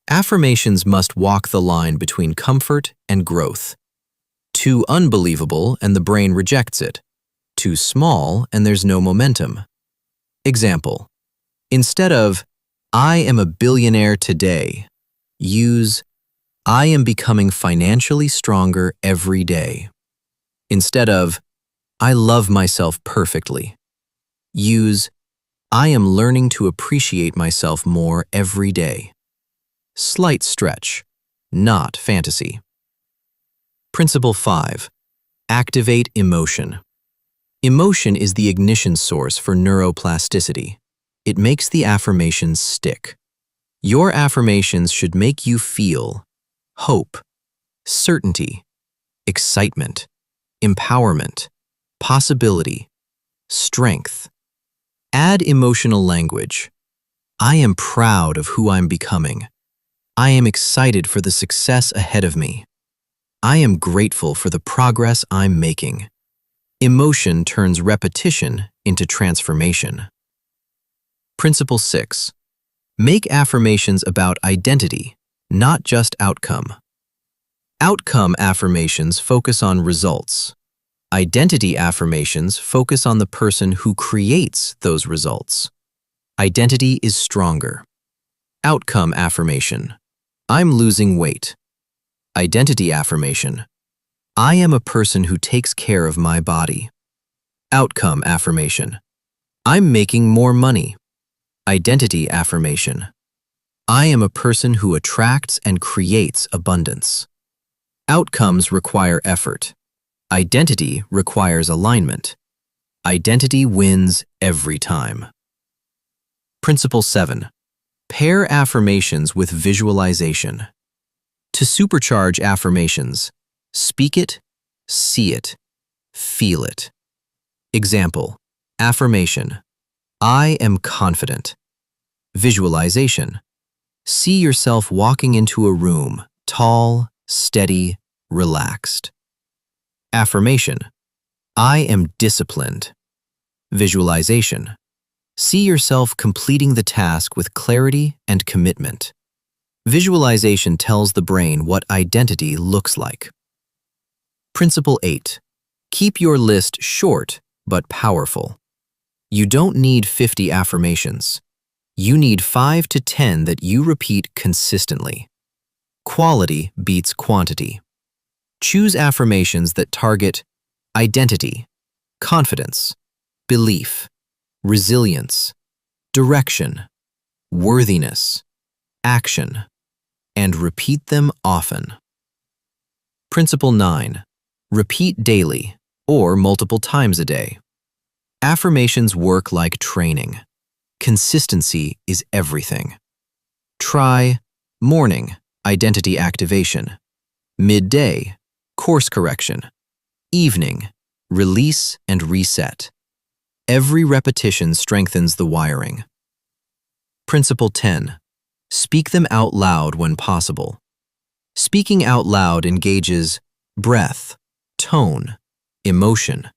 Affirmations must walk the line between comfort and growth. Too unbelievable and the brain rejects it. Too small and there's no momentum. Example: instead of, I am a billionaire today, use, I am becoming financially stronger every day. Instead of, I love myself perfectly, use, I am learning to appreciate myself more every day. Slight stretch, not fantasy. Principle 5. Activate emotion. Emotion is the ignition source for neuroplasticity. It makes the affirmations stick. Your affirmations should make you feel hope, certainty, excitement, empowerment, possibility, strength. Add emotional language. I am proud of who I'm becoming. I am excited for the success ahead of me. I am grateful for the progress I'm making. Emotion turns repetition into transformation. Principle 6. Make affirmations about identity, not just outcome. Outcome affirmations focus on results. Identity affirmations focus on the person who creates those results. Identity is stronger. Outcome affirmation: I'm losing weight. Identity affirmation: I am a person who takes care of my body. Outcome affirmation: I'm making more money. Identity affirmation: I am a person who attracts and creates abundance. Outcomes require effort. Identity requires alignment. Identity wins every time. Principle 7. Pair affirmations with visualization. To supercharge affirmations, speak it, see it, feel it. Example: affirmation: I am confident. Visualization: see yourself walking into a room, tall, steady, relaxed. Affirmation: I am disciplined. Visualization: see yourself completing the task with clarity and commitment. Visualization tells the brain what identity looks like. Principle 8. Keep your list short but powerful. You don't need 50 affirmations. You need 5 to 10 that you repeat consistently. Quality beats quantity. Choose affirmations that target identity, confidence, belief, resilience, direction, worthiness, action, and repeat them often. Principle 9. Repeat daily or multiple times a day. Affirmations work like training. Consistency is everything. Try morning, identity activation; midday, course correction; evening, release and reset. Every repetition strengthens the wiring. Principle 10. Speak them out loud when possible. Speaking out loud engages breath, tone, emotion,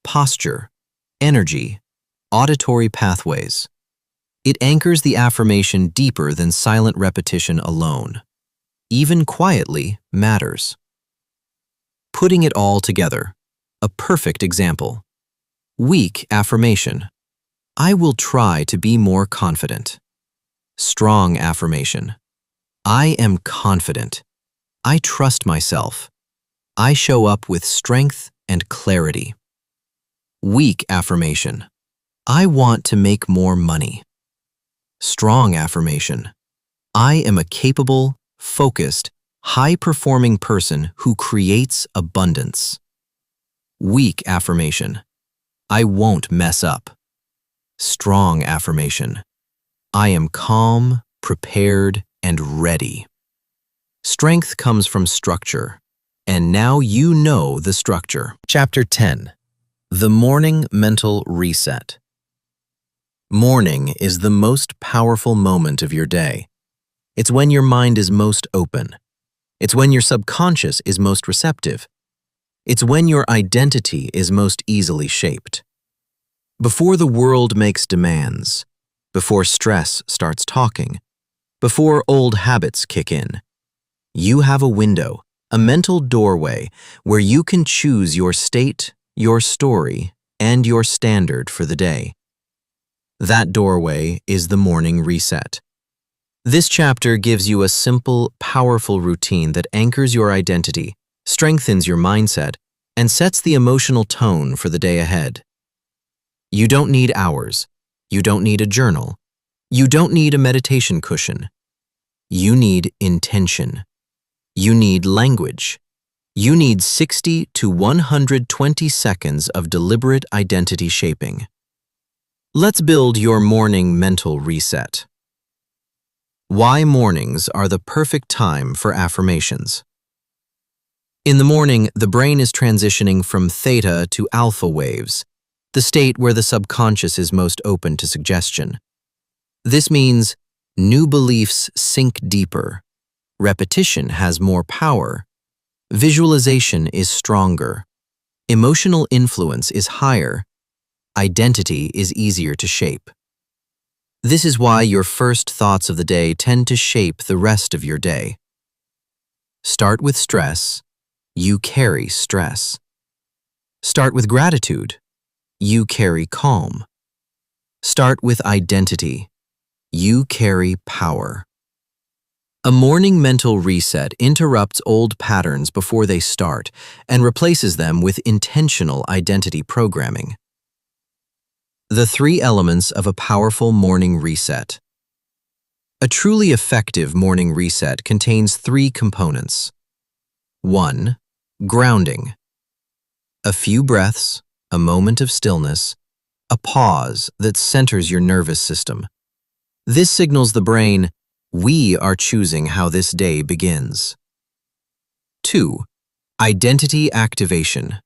posture, energy, auditory pathways. It anchors the affirmation deeper than silent repetition alone. Even quietly matters. Putting it all together. A perfect example. Weak affirmation: I will try to be more confident. Strong affirmation: I am confident. I trust myself. I show up with strength and clarity. Weak affirmation: I want to make more money. Strong affirmation: I am a capable, focused, high-performing person who creates abundance. Weak affirmation: I won't mess up. Strong affirmation: I am calm, prepared, and ready. Strength comes from structure, and now you know the structure. Chapter 10. The Morning Mental Reset. Morning is the most powerful moment of your day. It's when your mind is most open. It's when your subconscious is most receptive. It's when your identity is most easily shaped. Before the world makes demands, before stress starts talking, before old habits kick in, you have a window, a mental doorway where you can choose your state, your story, and your standard for the day. That doorway is the morning reset. This chapter gives you a simple, powerful routine that anchors your identity, strengthens your mindset, and sets the emotional tone for the day ahead. You don't need hours. You don't need a journal. You don't need a meditation cushion. You need intention. You need language. You need 60 to 120 seconds of deliberate identity shaping. Let's build your morning mental reset. Why mornings are the perfect time for affirmations. In the morning, the brain is transitioning from theta to alpha waves, the state where the subconscious is most open to suggestion. This means new beliefs sink deeper, repetition has more power, visualization is stronger, emotional influence is higher, identity is easier to shape. This is why your first thoughts of the day tend to shape the rest of your day. Start with stress, you carry stress. Start with gratitude, you carry calm. Start with identity, you carry power. A morning mental reset interrupts old patterns before they start and replaces them with intentional identity programming. The 3 elements of a powerful morning reset. A truly effective morning reset contains 3 components. 1. Grounding. A few breaths, a moment of stillness, a pause that centers your nervous system. This signals the brain, we are choosing how this day begins. 2. Identity activation.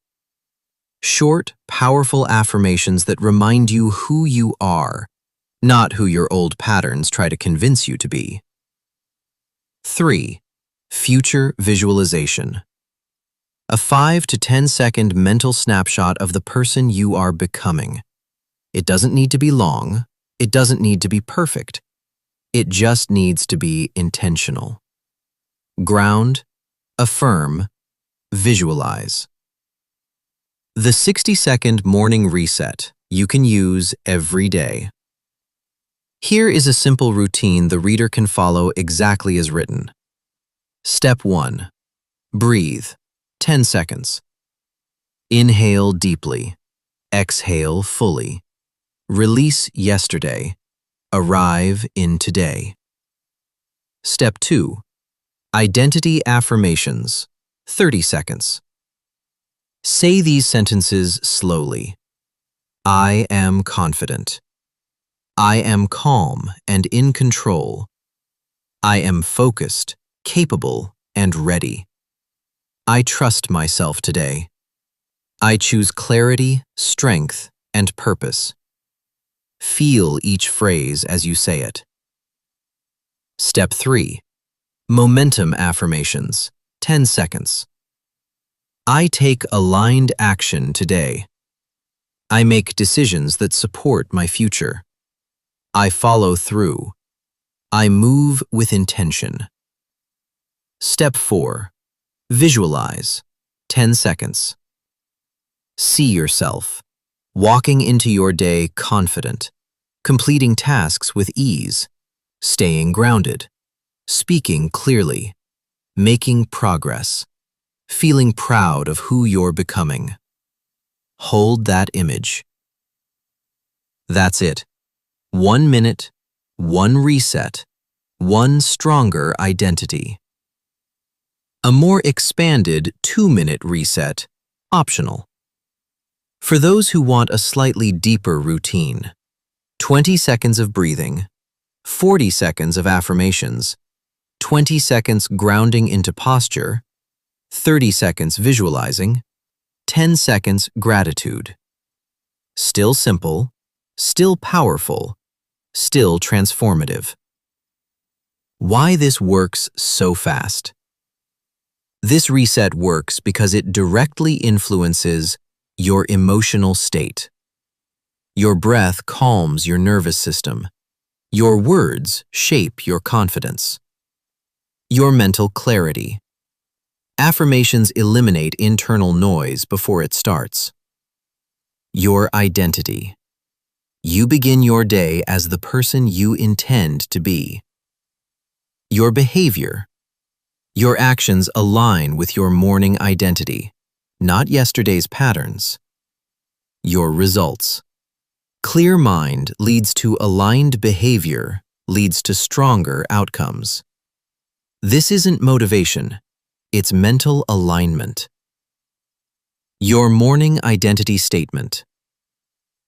Short, powerful affirmations that remind you who you are, not who your old patterns try to convince you to be. 3. Future visualization. A 5 to 10-second mental snapshot of the person you are becoming. It doesn't need to be long. It doesn't need to be perfect. It just needs to be intentional. Ground, affirm, visualize. The 60-second morning reset you can use every day. Here is a simple routine the reader can follow exactly as written. Step 1. Breathe. 10 seconds. Inhale deeply. Exhale fully. Release yesterday. Arrive in today. Step 2. Identity affirmations. 30 seconds. Say these sentences slowly. I am confident. I am calm and in control. I am focused, capable, and ready. I trust myself today. I choose clarity, strength, and purpose. Feel each phrase as you say it. Step 3. Momentum affirmations. 10 seconds. I take aligned action today. I make decisions that support my future. I follow through. I move with intention. Step 4. Visualize. 10 seconds. See yourself, walking into your day confident, completing tasks with ease, staying grounded, speaking clearly, making progress, feeling proud of who you're becoming. Hold that image. That's it. 1 minute, 1 reset, 1 stronger identity. A more expanded 2-minute reset, optional. For those who want a slightly deeper routine, 20 seconds of breathing, 40 seconds of affirmations, 20 seconds grounding into posture, 30 seconds visualizing, 10 seconds gratitude. Still simple, still powerful, still transformative. Why this works so fast? This reset works because it directly influences your emotional state. Your breath calms your nervous system. Your words shape your confidence. Your mental clarity. Affirmations eliminate internal noise before it starts. Your identity. You begin your day as the person you intend to be. Your behavior. Your actions align with your morning identity, not yesterday's patterns. Your results. Clear mind leads to aligned behavior, leads to stronger outcomes. This isn't motivation, it's mental alignment. Your morning identity statement.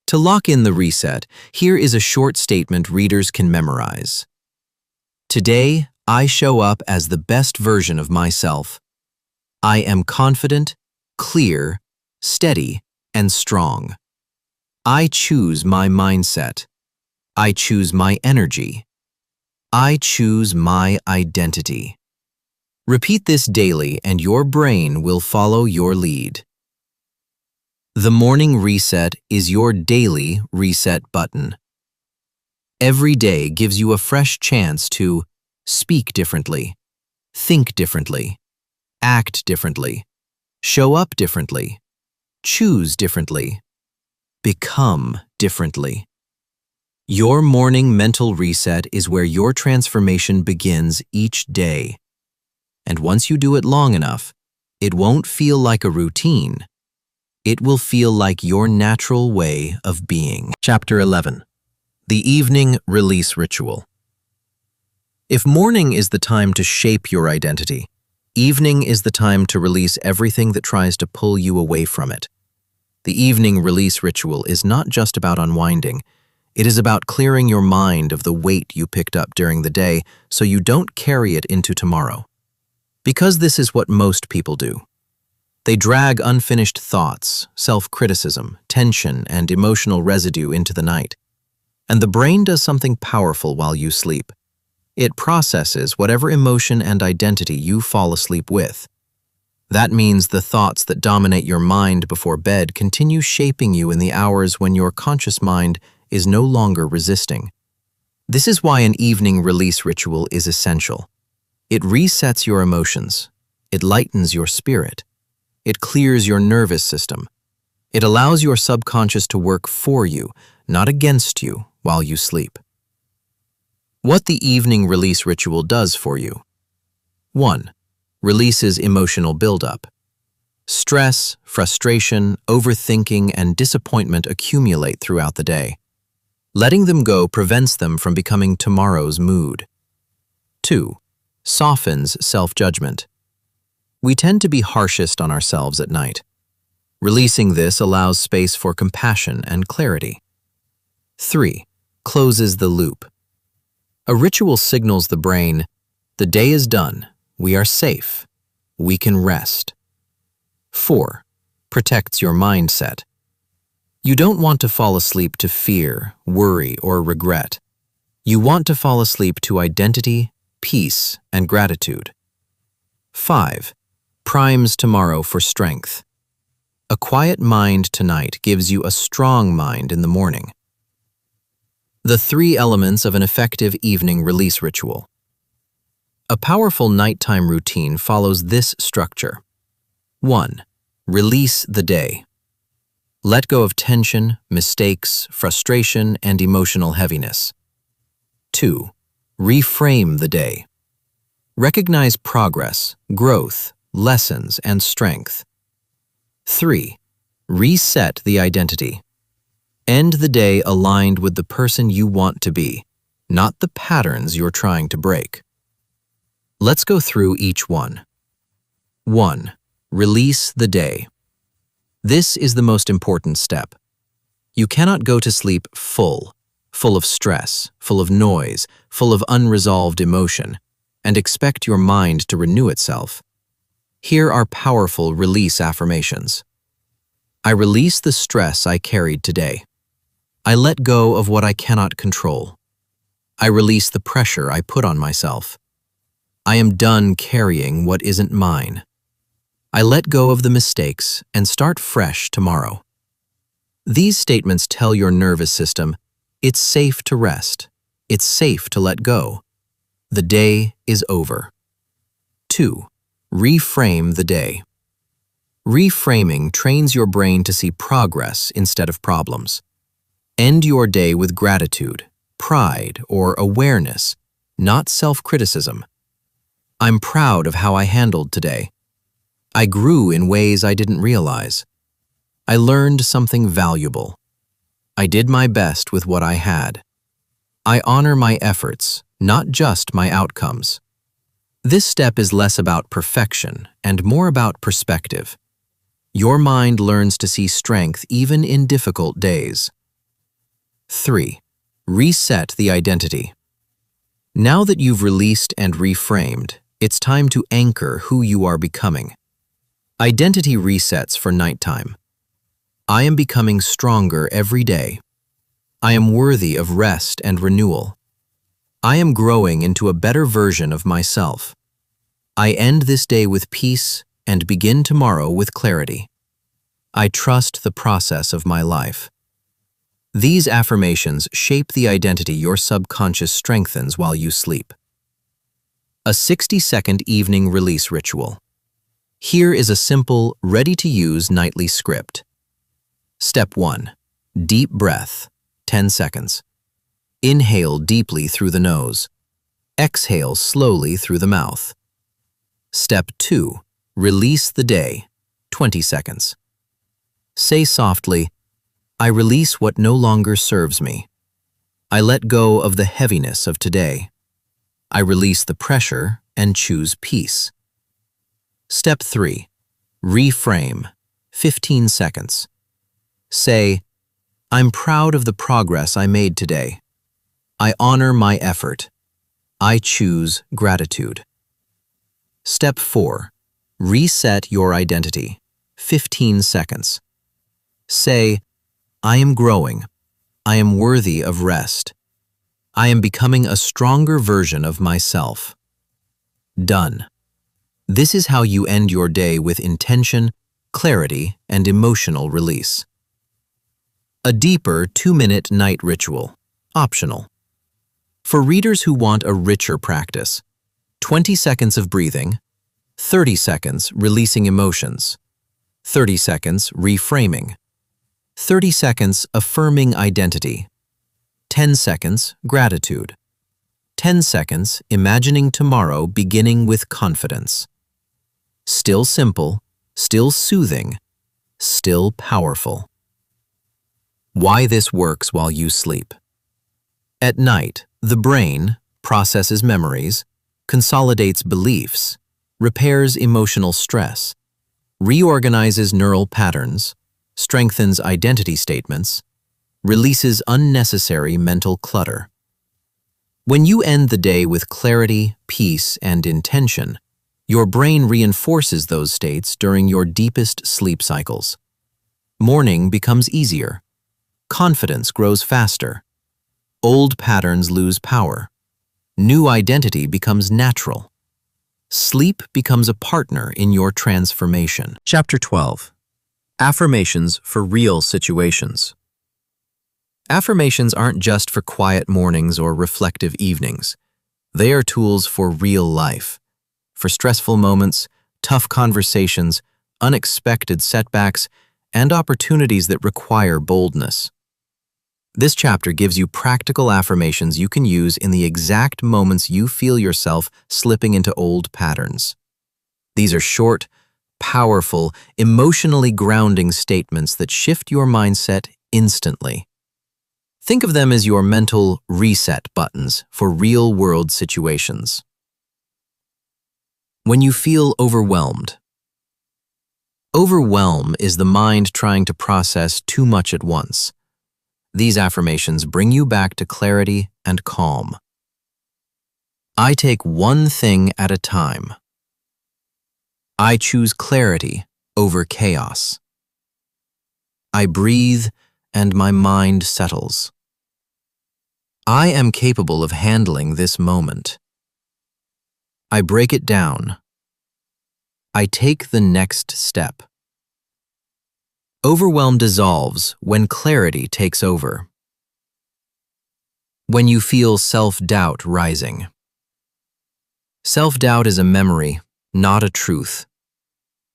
To lock in the reset, here is a short statement readers can memorize. Today, I show up as the best version of myself. I am confident, clear, steady, and strong. I choose my mindset. I choose my energy. I choose my identity. Repeat this daily and your brain will follow your lead. The morning reset is your daily reset button. Every day gives you a fresh chance to speak differently, think differently, act differently, show up differently, choose differently, become differently. Your morning mental reset is where your transformation begins each day. And once you do it long enough, it won't feel like a routine. It will feel like your natural way of being. Chapter 11. The Evening Release Ritual. If morning is the time to shape your identity, evening is the time to release everything that tries to pull you away from it. The evening release ritual is not just about unwinding. It is about clearing your mind of the weight you picked up during the day so you don't carry it into tomorrow. Because this is what most people do. They drag unfinished thoughts, self-criticism, tension, and emotional residue into the night. And the brain does something powerful while you sleep. It processes whatever emotion and identity you fall asleep with. That means the thoughts that dominate your mind before bed continue shaping you in the hours when your conscious mind is no longer resisting. This is why an evening release ritual is essential. It resets your emotions. It lightens your spirit. It clears your nervous system. It allows your subconscious to work for you, not against you, while you sleep. What the evening release ritual does for you. 1. Releases emotional buildup. Stress, frustration, overthinking, and disappointment accumulate throughout the day. Letting them go prevents them from becoming tomorrow's mood. 2. Softens self-judgment. We tend to be harshest on ourselves at night. Releasing this allows space for compassion and clarity. 3. Closes the loop. A ritual signals the brain, the day is done, we are safe, we can rest. 4. Protects your mindset. You don't want to fall asleep to fear, worry, or regret. You want to fall asleep to identity, peace, and gratitude. 5. Primes tomorrow for strength. A quiet mind tonight gives you a strong mind in the morning. The 3 elements of an effective evening release ritual. A powerful nighttime routine follows this structure. 1. Release the day. Let go of tension, mistakes, frustration, and emotional heaviness. 2. Reframe the day. Recognize progress, growth, lessons, and strength. 3. Reset the identity. End the day aligned with the person you want to be, not the patterns you're trying to break. Let's go through each one. 1. Release the day. This is the most important step. You cannot go to sleep full of stress, full of noise, full of unresolved emotion, and expect your mind to renew itself. Here are powerful release affirmations. I release the stress I carried today. I let go of what I cannot control. I release the pressure I put on myself. I am done carrying what isn't mine. I let go of the mistakes and start fresh tomorrow. These statements tell your nervous system, it's safe to rest. It's safe to let go. The day is over. 2. Reframe the day. Reframing trains your brain to see progress instead of problems. End your day with gratitude, pride, or awareness, not self-criticism. I'm proud of how I handled today. I grew in ways I didn't realize. I learned something valuable. I did my best with what I had. I honor my efforts, not just my outcomes. This step is less about perfection and more about perspective. Your mind learns to see strength even in difficult days. 3. Reset the identity. Now that you've released and reframed, it's time to anchor who you are becoming. Identity resets for nighttime. I am becoming stronger every day. I am worthy of rest and renewal. I am growing into a better version of myself. I end this day with peace and begin tomorrow with clarity. I trust the process of my life. These affirmations shape the identity your subconscious strengthens while you sleep. A 60-second evening release ritual. Here is a simple, ready-to-use nightly script. Step 1. Deep breath, 10 seconds. Inhale deeply through the nose. Exhale slowly through the mouth. Step 2. Release the day, 20 seconds. Say softly, I release what no longer serves me. I let go of the heaviness of today. I release the pressure and choose peace. Step 3. Reframe, 15 seconds. Say, I'm proud of the progress I made today. I honor my effort. I choose gratitude. Step 4. Reset your identity, 15 seconds. Say, I am growing. I am worthy of rest. I am becoming a stronger version of myself. Done. This is how you end your day with intention, clarity, and emotional release. A deeper 2-minute night ritual, optional. For readers who want a richer practice, 20 seconds of breathing, 30 seconds releasing emotions, 30 seconds reframing, 30 seconds affirming identity, 10 seconds gratitude, 10 seconds imagining tomorrow beginning with confidence. Still simple, still soothing, still powerful. Why this works while you sleep. At night, the brain processes memories, consolidates beliefs, repairs emotional stress, reorganizes neural patterns, strengthens identity statements, releases unnecessary mental clutter. When you end the day with clarity, peace, and intention, your brain reinforces those states during your deepest sleep cycles. Morning becomes easier. Confidence grows faster. Old patterns lose power. New identity becomes natural. Sleep becomes a partner in your transformation. Chapter 12. Affirmations for real situations. Affirmations aren't just for quiet mornings or reflective evenings. They are tools for real life. For stressful moments, tough conversations, unexpected setbacks, and opportunities that require boldness. This chapter gives you practical affirmations you can use in the exact moments you feel yourself slipping into old patterns. These are short, powerful, emotionally grounding statements that shift your mindset instantly. Think of them as your mental reset buttons for real-world situations. When you feel overwhelmed. Overwhelm is the mind trying to process too much at once. These affirmations bring you back to clarity and calm. I take one thing at a time. I choose clarity over chaos. I breathe and my mind settles. I am capable of handling this moment. I break it down. I take the next step. Overwhelm dissolves when clarity takes over. When you feel self-doubt rising. Self-doubt is a memory, not a truth.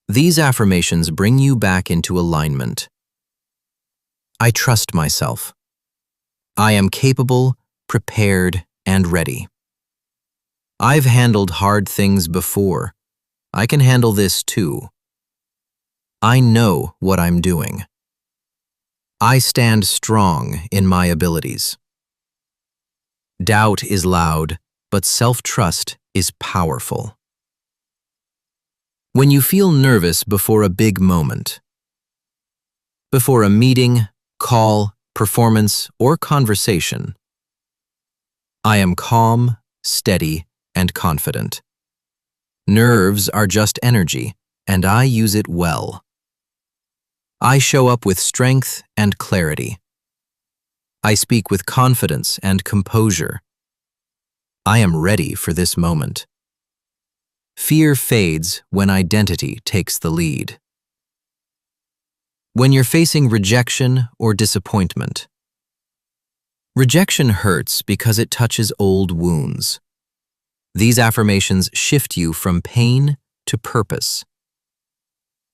These affirmations bring you back into alignment. I trust myself. I am capable, prepared, and ready. I've handled hard things before. I can handle this too. I know what I'm doing. I stand strong in my abilities. Doubt is loud, but self-trust is powerful. When you feel nervous before a big moment. Before a meeting, call, performance, or conversation. I am calm, steady, and confident. Nerves are just energy, and I use it well. I show up with strength and clarity. I speak with confidence and composure. I am ready for this moment. Fear fades when identity takes the lead. When you're facing rejection or disappointment. Rejection hurts because it touches old wounds. These affirmations shift you from pain to purpose.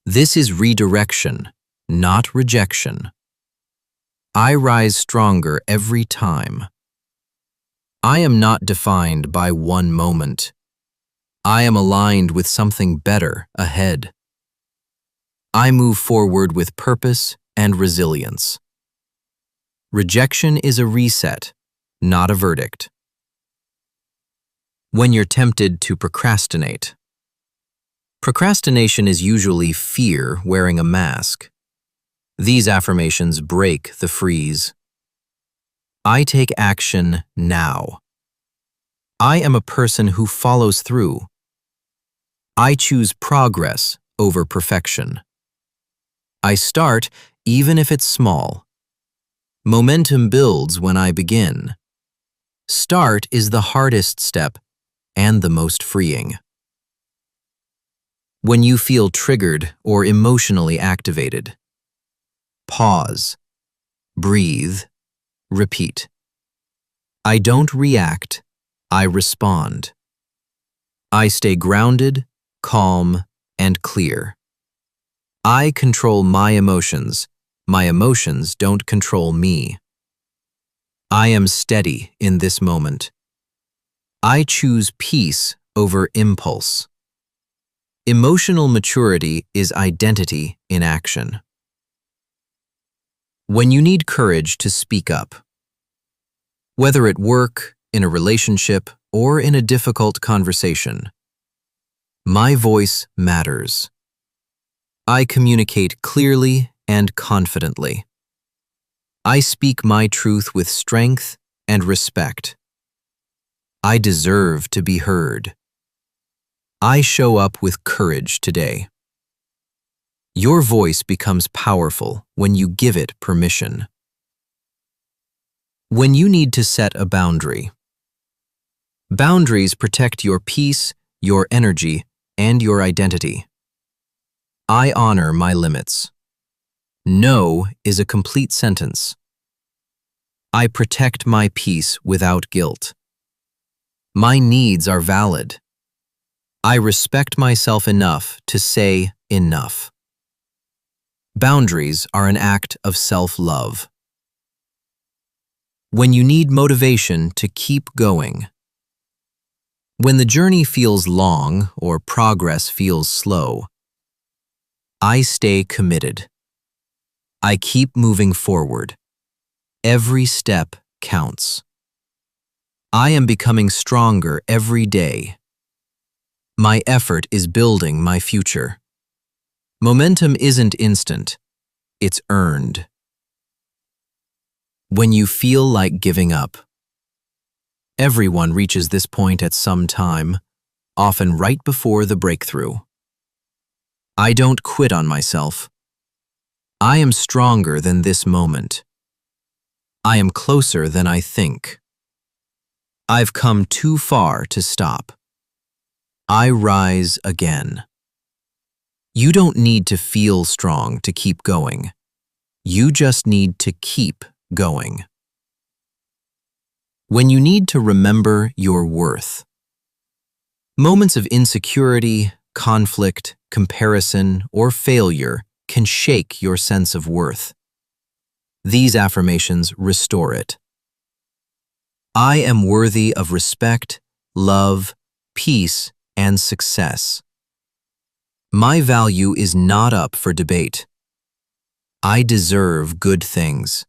This is redirection, not rejection. I rise stronger every time. I am not defined by one moment. I am aligned with something better ahead. I move forward with purpose and resilience. Rejection is a reset, not a verdict. When you're tempted to procrastinate. Procrastination is usually fear wearing a mask. These affirmations break the freeze. I take action now. I am a person who follows through. I choose progress over perfection. I start even if it's small. Momentum builds when I begin. Start is the hardest step and the most freeing. When you feel triggered or emotionally activated, pause, breathe, repeat. I don't react, I respond. I stay grounded, calm, and clear. I control my emotions don't control me. I am steady in this moment. I choose peace over impulse. Emotional maturity is identity in action. When you need courage to speak up, whether at work, in a relationship, or in a difficult conversation, my voice matters. I communicate clearly and confidently. I speak my truth with strength and respect. I deserve to be heard. I show up with courage today. Your voice becomes powerful when you give it permission. When you need to set a boundary. Boundaries protect your peace, your energy, and your identity. I honor my limits. No is a complete sentence. I protect my peace without guilt. My needs are valid. I respect myself enough to say enough. Boundaries are an act of self-love. When you need motivation to keep going. When the journey feels long or progress feels slow, I stay committed. I keep moving forward. Every step counts. I am becoming stronger every day. My effort is building my future. Momentum isn't instant, it's earned. When you feel like giving up. Everyone reaches this point at some time, often right before the breakthrough. I don't quit on myself. I am stronger than this moment. I am closer than I think. I've come too far to stop. I rise again. You don't need to feel strong to keep going. You just need to keep going. When you need to remember your worth. Moments of insecurity, conflict, comparison, or failure can shake your sense of worth. These affirmations restore it. I am worthy of respect, love, peace, and success. My value is not up for debate. I deserve good things.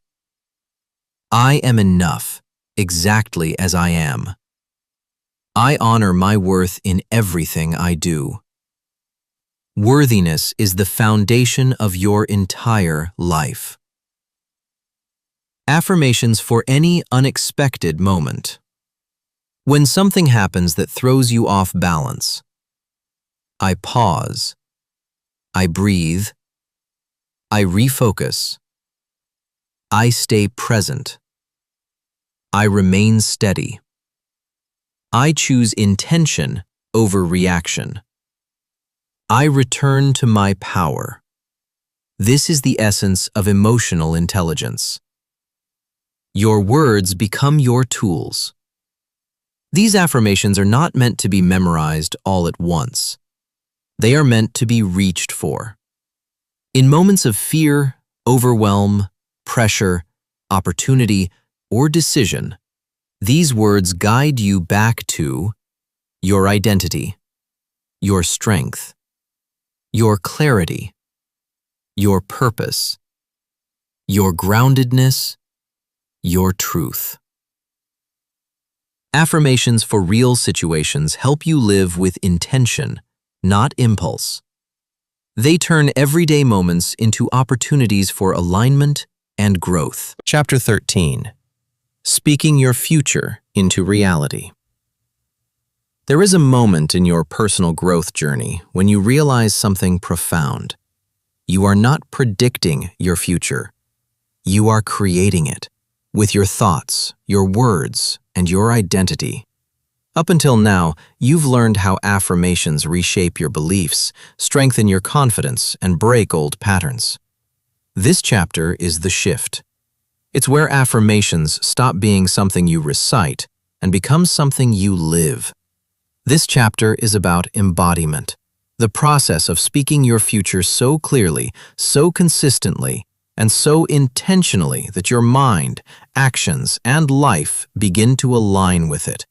I am enough, exactly as I am. I honor my worth in everything I do. Worthiness is the foundation of your entire life. Affirmations for any unexpected moment. When something happens that throws you off balance, I pause. I breathe. I refocus. I stay present. I remain steady. I choose intention over reaction. I return to my power. This is the essence of emotional intelligence. Your words become your tools. These affirmations are not meant to be memorized all at once. They are meant to be reached for. In moments of fear, overwhelm, pressure, opportunity, or decision, these words guide you back to your identity, your strength, your clarity, your purpose, your groundedness, your truth. Affirmations for real situations help you live with intention, not impulse. They turn everyday moments into opportunities for alignment and growth. Chapter 13. Speaking your future into reality. There is a moment in your personal growth journey when you realize something profound. You are not predicting your future. You are creating it with your thoughts, your words, and your identity. Up until now, you've learned how affirmations reshape your beliefs, strengthen your confidence, and break old patterns. This chapter is the shift. It's where affirmations stop being something you recite and become something you live. This chapter is about embodiment, the process of speaking your future so clearly, so consistently, and so intentionally that your mind, actions, and life begin to align with it.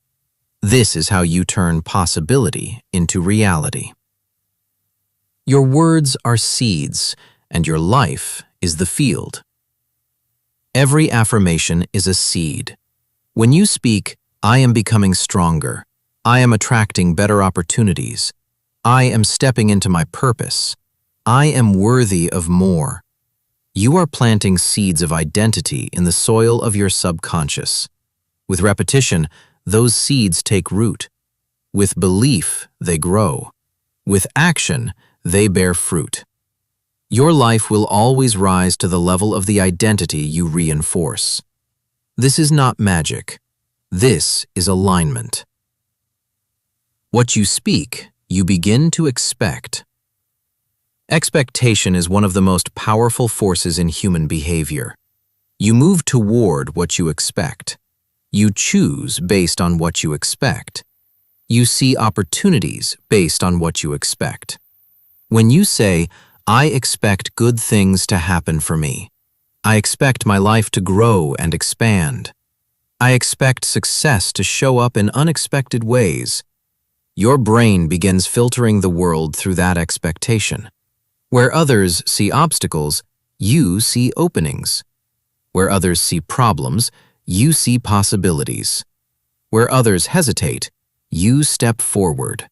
This is how you turn possibility into reality. Your words are seeds, and your life is the field. Every affirmation is a seed. When you speak, "I am becoming stronger," "I am attracting better opportunities," "I am stepping into my purpose," "I am worthy of more," you are planting seeds of identity in the soil of your subconscious. With repetition, those seeds take root. With belief, they grow. With action, they bear fruit. Your life will always rise to the level of the identity you reinforce. This is not magic. This is alignment. What you speak, you begin to expect. Expectation is one of the most powerful forces in human behavior. You move toward what you expect. You choose based on what you expect. You see opportunities based on what you expect. When you say, "I expect good things to happen for me," "I expect my life to grow and expand," "I expect success to show up in unexpected ways," your brain begins filtering the world through that expectation. Where others see obstacles, you see openings. Where others see problems, you see possibilities. Where others hesitate, you step forward.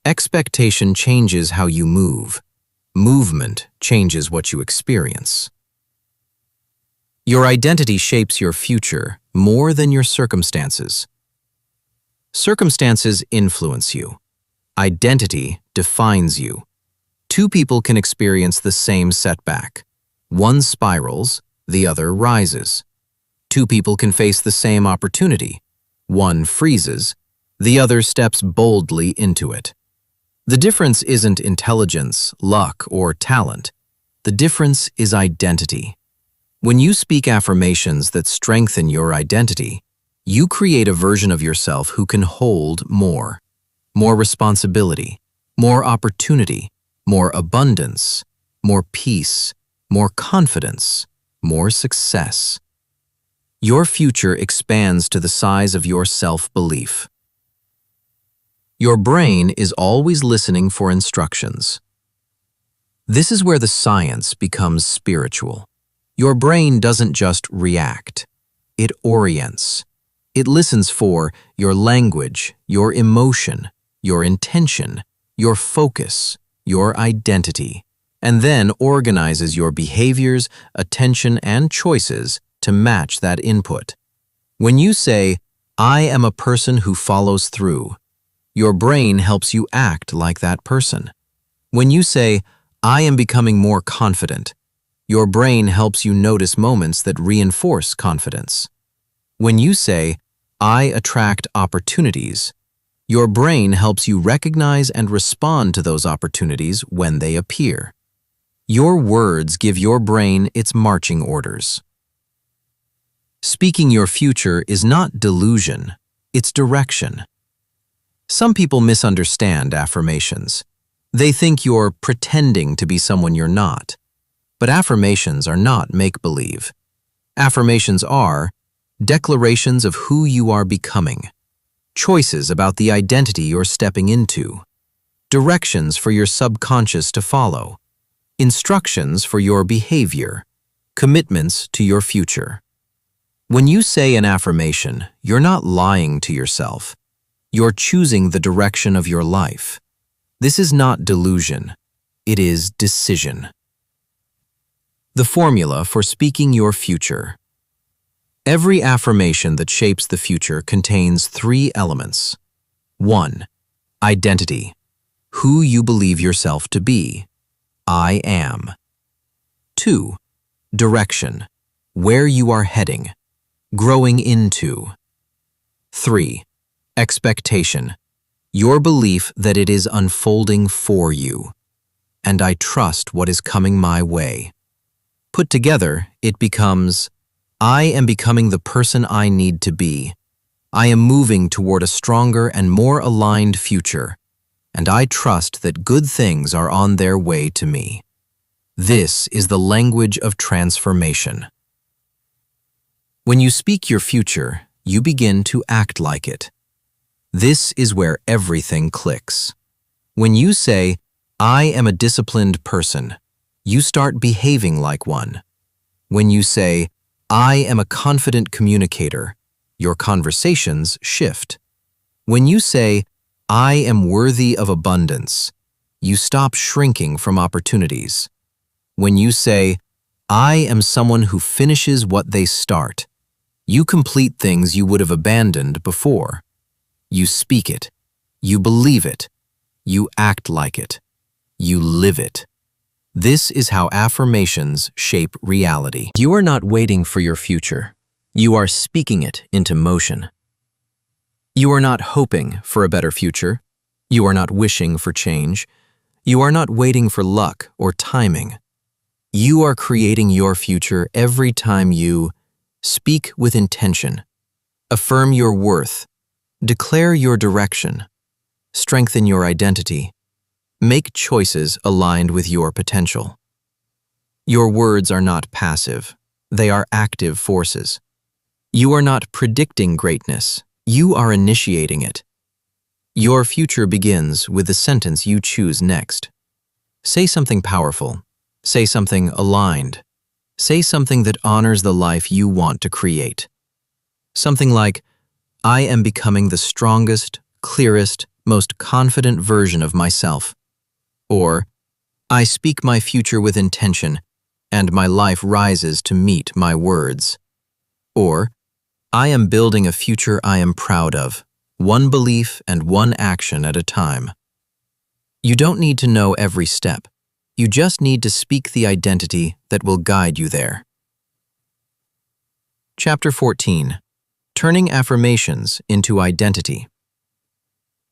Expectation changes how you move. Movement changes what you experience. Your identity shapes your future more than your circumstances. Circumstances influence you. Identity defines you. Two people can experience the same setback. One spirals, the other rises. Two people can face the same opportunity. One freezes, the other steps boldly into it. The difference isn't intelligence, luck, or talent. The difference is identity. When you speak affirmations that strengthen your identity, you create a version of yourself who can hold more responsibility, more opportunity, more abundance, more peace, more confidence, more success. Your future expands to the size of your self-belief. Your brain is always listening for instructions. This is where the science becomes spiritual. Your brain doesn't just react. It orients. It listens for your language, your emotion, your intention, your focus, your identity, and then organizes your behaviors, attention, and choices to match that input. When you say, "I am a person who follows through," your brain helps you act like that person. When you say, "I am becoming more confident," your brain helps you notice moments that reinforce confidence. When you say, "I attract opportunities," your brain helps you recognize and respond to those opportunities when they appear. Your words give your brain its marching orders. Speaking your future is not delusion, it's direction. Some people misunderstand affirmations. They think you're pretending to be someone you're not. But affirmations are not make-believe. Affirmations are declarations of who you are becoming, choices about the identity you're stepping into, directions for your subconscious to follow, instructions for your behavior, commitments to your future. When you say an affirmation, you're not lying to yourself. You're choosing the direction of your life. This is not delusion. It is decision. The formula for speaking your future. Every affirmation that shapes the future contains 3 elements. 1. Identity. Who you believe yourself to be. I am. 2. Direction. Where you are heading. Growing into. 3. Expectation. Your belief that it is unfolding for you. And I trust what is coming my way. Put together, it becomes, I am becoming the person I need to be. I am moving toward a stronger and more aligned future, and I trust that good things are on their way to me. This is the language of transformation. When you speak your future, you begin to act like it. This is where everything clicks. When you say, I am a disciplined person, you start behaving like one. When you say, I am a confident communicator, your conversations shift. When you say, I am worthy of abundance, you stop shrinking from opportunities. When you say, I am someone who finishes what they start, you complete things you would have abandoned before. You speak it. You believe it. You act like it. You live it. This is how affirmations shape reality. You are not waiting for your future. You are speaking it into motion. You are not hoping for a better future. You are not wishing for change. You are not waiting for luck or timing. You are creating your future every time you speak with intention, affirm your worth, declare your direction, strengthen your identity, make choices aligned with your potential. Your words are not passive, they are active forces. You are not predicting greatness, you are initiating it. Your future begins with the sentence you choose next. Say something powerful, say something aligned, say something that honors the life you want to create. Something like, I am becoming the strongest, clearest, most confident version of myself. Or, I speak my future with intention, and my life rises to meet my words. Or, I am building a future I am proud of, one belief and one action at a time. You don't need to know every step. You just need to speak the identity that will guide you there. Chapter 14. Turning affirmations into identity.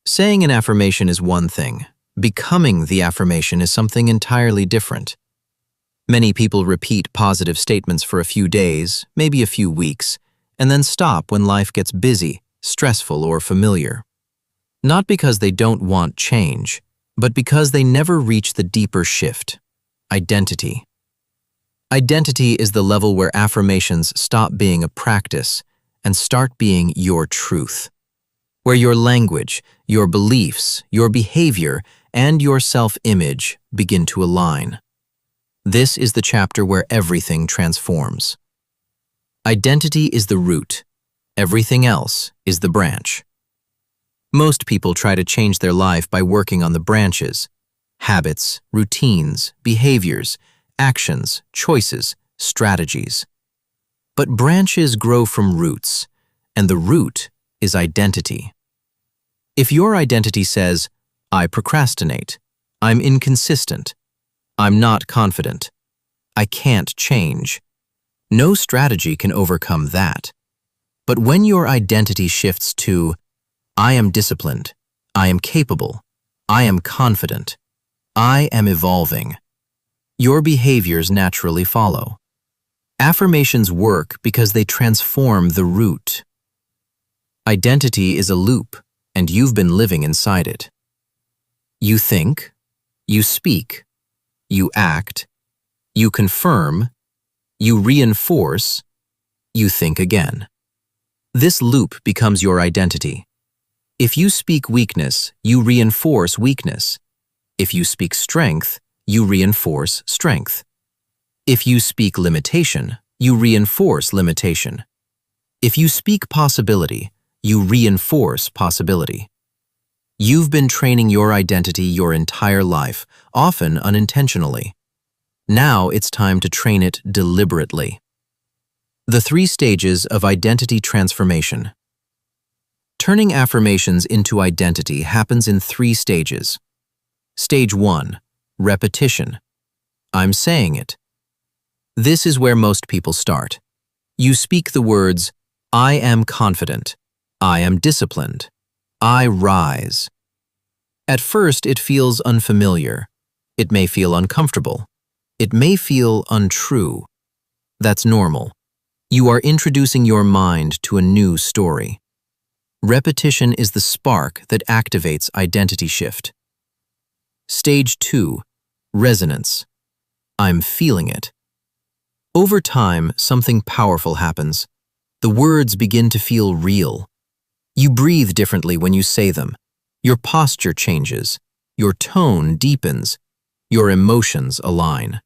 Saying an affirmation is one thing. Becoming the affirmation is something entirely different. Many people repeat positive statements for a few days, maybe a few weeks, and then stop when life gets busy, stressful, or familiar. Not because they don't want change, but because they never reach the deeper shift, identity. Identity is the level where affirmations stop being a practice and start being your truth, where your language, your beliefs, your behavior, and your self-image begin to align. This is the chapter where everything transforms. Identity is the root. Everything else is the branch. Most people try to change their life by working on the branches: habits, routines, behaviors, actions, choices, strategies. But branches grow from roots, and the root is identity. If your identity says, I procrastinate, I'm inconsistent, I'm not confident, I can't change, no strategy can overcome that. But when your identity shifts to, I am disciplined, I am capable, I am confident, I am evolving, your behaviors naturally follow. Affirmations work because they transform the root. Identity is a loop, and you've been living inside it. You think, you speak, you act, you confirm, you reinforce, you think again. This loop becomes your identity. If you speak weakness, you reinforce weakness. If you speak strength, you reinforce strength. If you speak limitation, you reinforce limitation. If you speak possibility, you reinforce possibility. You've been training your identity your entire life, often unintentionally. Now it's time to train it deliberately. The 3 stages of identity transformation. Turning affirmations into identity happens in 3 stages. Stage 1, repetition. I'm saying it. This is where most people start. You speak the words, I am confident, I am disciplined, I rise. At first, it feels unfamiliar. It may feel uncomfortable. It may feel untrue. That's normal. You are introducing your mind to a new story. Repetition is the spark that activates identity shift. Stage 2. Resonance. I'm feeling it. Over time, something powerful happens. The words begin to feel real. You breathe differently when you say them. Your posture changes. Your tone deepens. Your emotions align.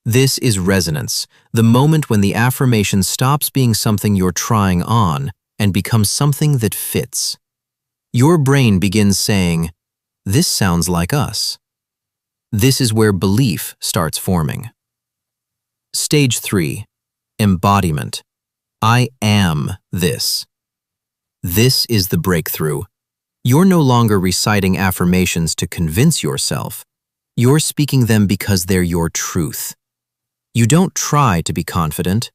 This is resonance, the moment when the affirmation stops being something you're trying on and becomes something that fits. Your brain begins saying, "This sounds like us." This is where belief starts forming. Stage 3. Embodiment. I am this. This is the breakthrough. You're no longer reciting affirmations to convince yourself. You're speaking them because they're your truth. You don't try to be confident.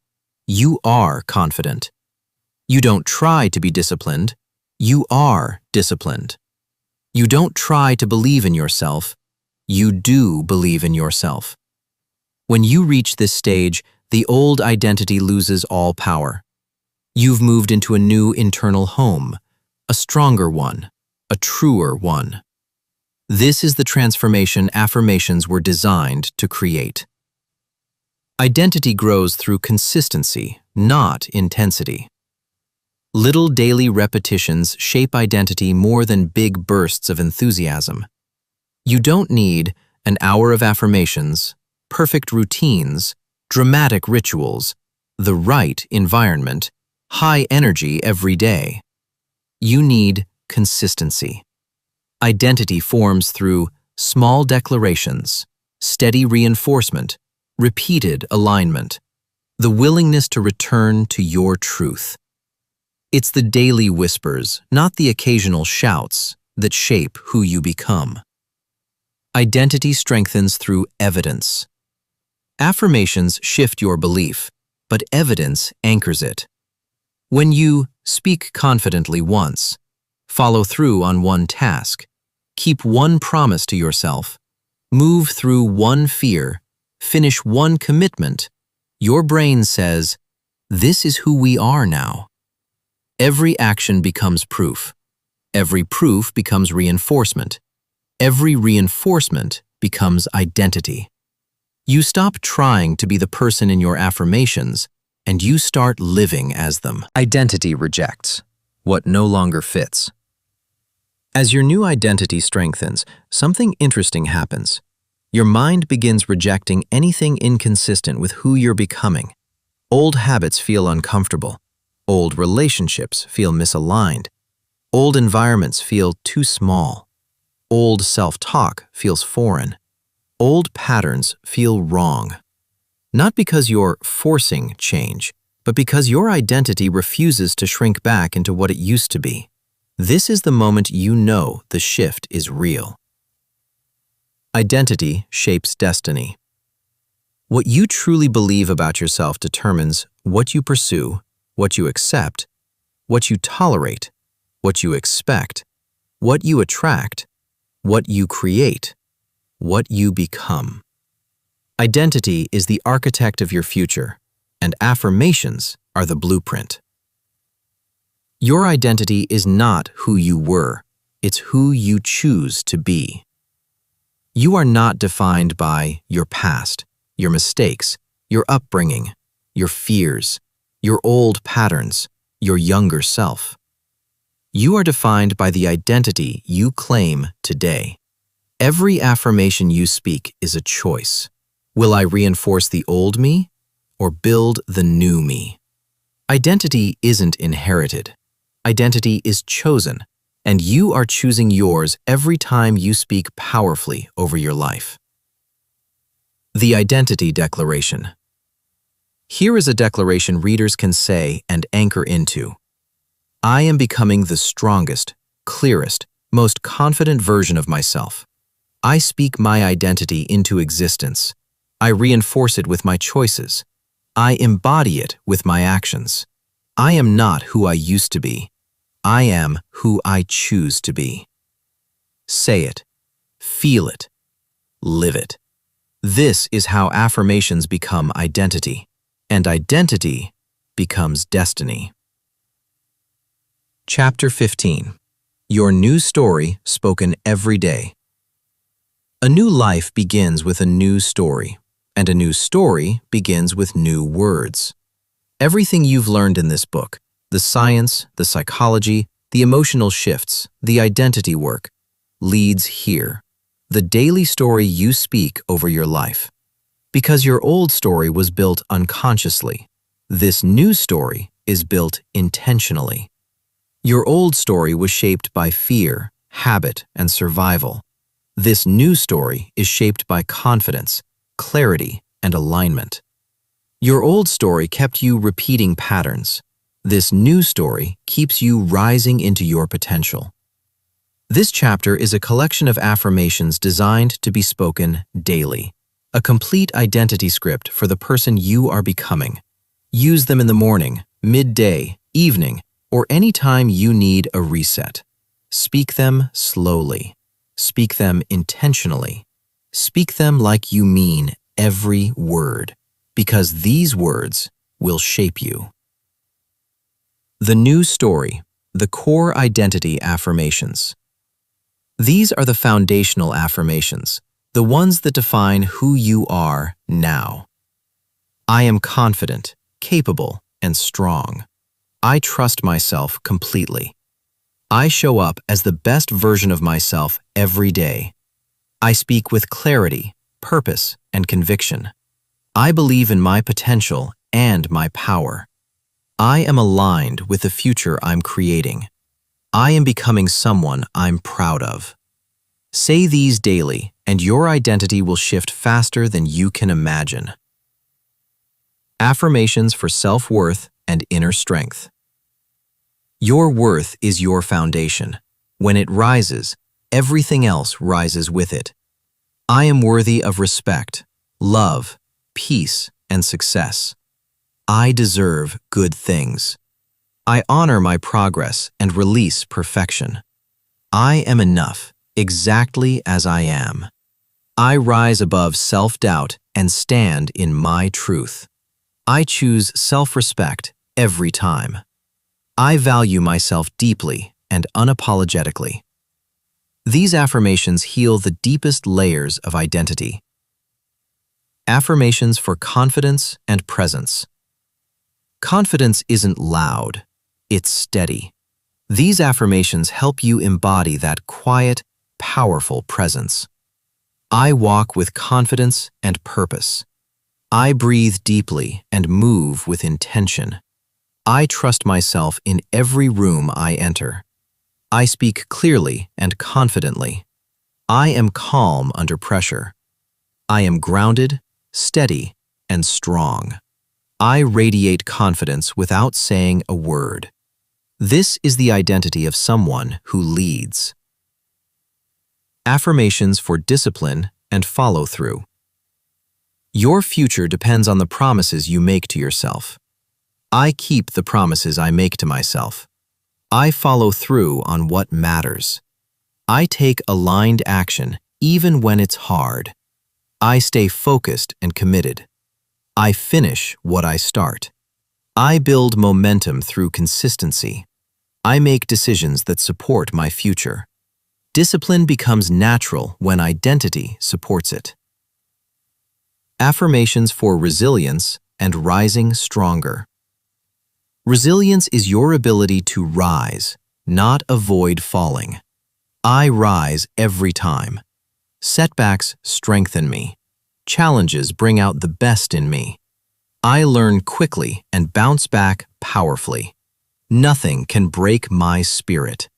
You are confident. You don't try to be disciplined. You are disciplined. You don't try to believe in yourself. You do believe in yourself. When you reach this stage, the old identity loses all power. You've moved into a new internal home, a stronger one, a truer one. This is the transformation affirmations were designed to create. Identity grows through consistency, not intensity. Little daily repetitions shape identity more than big bursts of enthusiasm. You don't need an hour of affirmations, perfect routines, dramatic rituals, the right environment, high energy every day. You need consistency. Identity forms through small declarations, steady reinforcement, repeated alignment, the willingness to return to your truth. It's the daily whispers, not the occasional shouts, that shape who you become. Identity strengthens through evidence. Affirmations shift your belief, but evidence anchors it. When you speak confidently once, follow through on one task, keep one promise to yourself, move through one fear, finish one commitment, your brain says, "This is who we are now." Every action becomes proof. Every proof becomes reinforcement. Every reinforcement becomes identity. You stop trying to be the person in your affirmations, and you start living as them. Identity rejects what no longer fits. As your new identity strengthens, something interesting happens. Your mind begins rejecting anything inconsistent with who you're becoming. Old habits feel uncomfortable. Old relationships feel misaligned. Old environments feel too small. Old self-talk feels foreign. Old patterns feel wrong. Not because you're forcing change, but because your identity refuses to shrink back into what it used to be. This is the moment you know the shift is real. Identity shapes destiny. What you truly believe about yourself determines what you pursue, what you accept, what you tolerate, what you expect, what you attract, what you create, what you become. Identity is the architect of your future, and affirmations are the blueprint. Your identity is not who you were, it's who you choose to be. You are not defined by your past, your mistakes, your upbringing, your fears, your old patterns, your younger self. You are defined by the identity you claim today. Every affirmation you speak is a choice. Will I reinforce the old me or build the new me? Identity isn't inherited. Identity is chosen, and you are choosing yours every time you speak powerfully over your life. The Identity Declaration. Here is a declaration readers can say and anchor into. I am becoming the strongest, clearest, most confident version of myself. I speak my identity into existence. I reinforce it with my choices. I embody it with my actions. I am not who I used to be. I am who I choose to be. Say it, feel it, live it. This is how affirmations become identity, and identity becomes destiny. Chapter 15. Your new story spoken every day. A new life begins with a new story, and a new story begins with new words. Everything you've learned in this book, the science, the psychology, the emotional shifts, the identity work, leads here, the daily story you speak over your life. Because your old story was built unconsciously, this new story is built intentionally. Your old story was shaped by fear, habit, and survival. This new story is shaped by confidence, clarity, and alignment. Your old story kept you repeating patterns. This new story keeps you rising into your potential. This chapter is a collection of affirmations designed to be spoken daily, a complete identity script for the person you are becoming. Use them in the morning, midday, evening, or any time you need a reset. Speak them slowly. Speak them intentionally. Speak them like you mean every word, because these words will shape you. The new story, the core identity affirmations. These are the foundational affirmations, the ones that define who you are now. I am confident, capable, and strong. I trust myself completely. I show up as the best version of myself every day. I speak with clarity, purpose, and conviction. I believe in my potential and my power. I am aligned with the future I'm creating. I am becoming someone I'm proud of. Say these daily, and your identity will shift faster than you can imagine. Affirmations for self-worth and inner strength. Your worth is your foundation. When it rises, everything else rises with it. I am worthy of respect, love, peace, and success. I deserve good things. I honor my progress and release perfection. I am enough, exactly as I am. I rise above self-doubt and stand in my truth. I choose self-respect every time. I value myself deeply and unapologetically. These affirmations heal the deepest layers of identity. Affirmations for confidence and presence. Confidence isn't loud, it's steady. These affirmations help you embody that quiet, powerful presence. I walk with confidence and purpose. I breathe deeply and move with intention. I trust myself in every room I enter. I speak clearly and confidently. I am calm under pressure. I am grounded, steady, and strong. I radiate confidence without saying a word. This is the identity of someone who leads. Affirmations for discipline and follow-through. Your future depends on the promises you make to yourself. I keep the promises I make to myself. I follow through on what matters. I take aligned action even when it's hard. I stay focused and committed. I finish what I start. I build momentum through consistency. I make decisions that support my future. Discipline becomes natural when identity supports it. Affirmations for resilience and rising stronger. Resilience is your ability to rise, not avoid falling. I rise every time. Setbacks strengthen me. Challenges bring out the best in me. I learn quickly and bounce back powerfully. Nothing can break my spirit.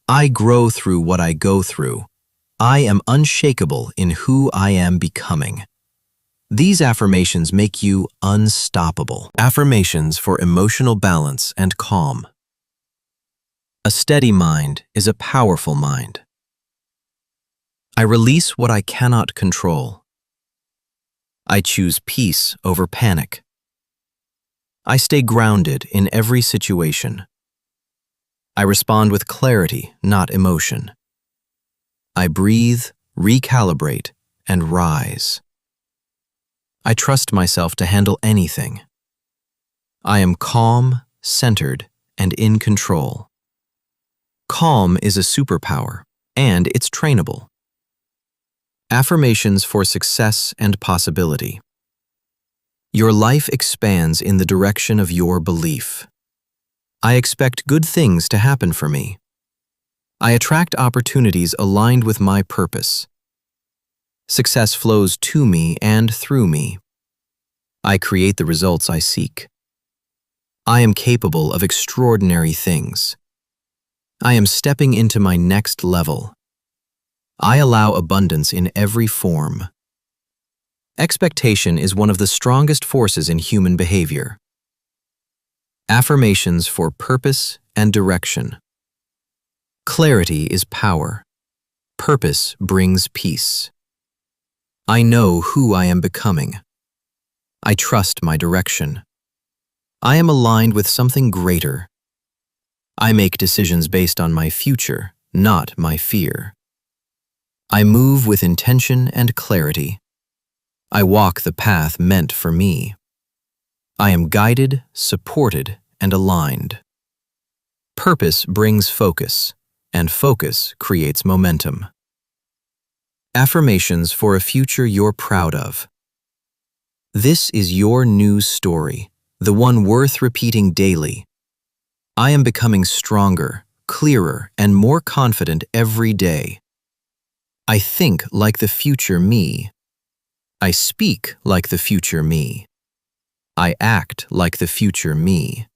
I grow through what I go through. I am unshakable in who I am becoming. These affirmations make you unstoppable. Affirmations for emotional balance and calm. A steady mind is a powerful mind. I release what I cannot control. I choose peace over panic. I stay grounded in every situation. I respond with clarity, not emotion. I breathe, recalibrate, and rise. I trust myself to handle anything. I am calm, centered, and in control. Calm is a superpower, and it's trainable. Affirmations for success and possibility. Your life expands in the direction of your belief. I expect good things to happen for me. I attract opportunities aligned with my purpose. Success flows to me and through me. I create the results I seek. I am capable of extraordinary things. I am stepping into my next level. I allow abundance in every form. Expectation is one of the strongest forces in human behavior. Affirmations for purpose and direction. Clarity is power. Purpose brings peace. I know who I am becoming. I trust my direction. I am aligned with something greater. I make decisions based on my future, not my fear. I move with intention and clarity. I walk the path meant for me. I am guided, supported, and aligned. Purpose brings focus, and focus creates momentum. Affirmations for a future you're proud of. This is your new story, the one worth repeating daily. I am becoming stronger, clearer, and more confident every day. I think like the future me. I speak like the future me. I act like the future me.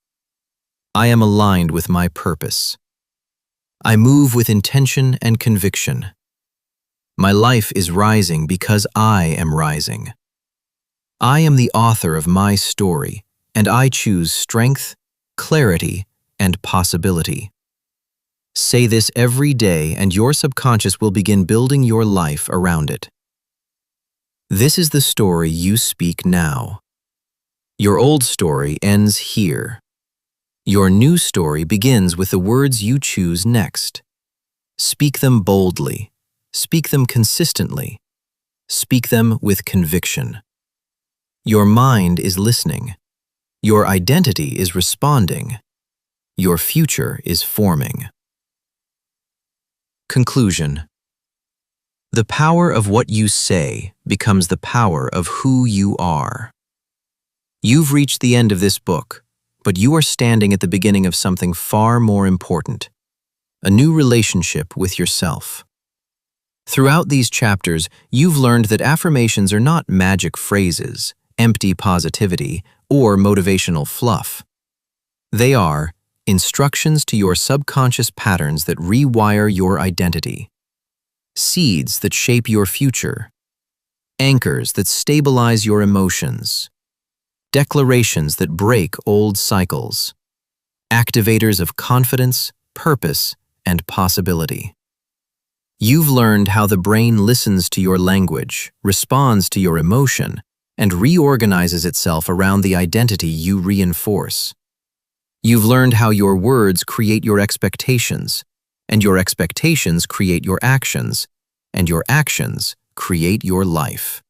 I am aligned with my purpose. I move with intention and conviction. My life is rising because I am rising. I am the author of my story, and I choose strength, clarity, and possibility. Say this every day, and your subconscious will begin building your life around it. This is the story you speak now. Your old story ends here. Your new story begins with the words you choose next. Speak them boldly. Speak them consistently. Speak them with conviction. Your mind is listening. Your identity is responding. Your future is forming. Conclusion. The power of what you say becomes the power of who you are. You've reached the end of this book, but you are standing at the beginning of something far more important, a new relationship with yourself. Throughout these chapters, you've learned that affirmations are not magic phrases, empty positivity, or motivational fluff. They are instructions to your subconscious patterns that rewire your identity, seeds that shape your future, anchors that stabilize your emotions, declarations that break old cycles, activators of confidence, purpose, and possibility. You've learned how the brain listens to your language, responds to your emotion, and reorganizes itself around the identity you reinforce. You've learned how your words create your expectations, and your expectations create your actions, and your actions create your life.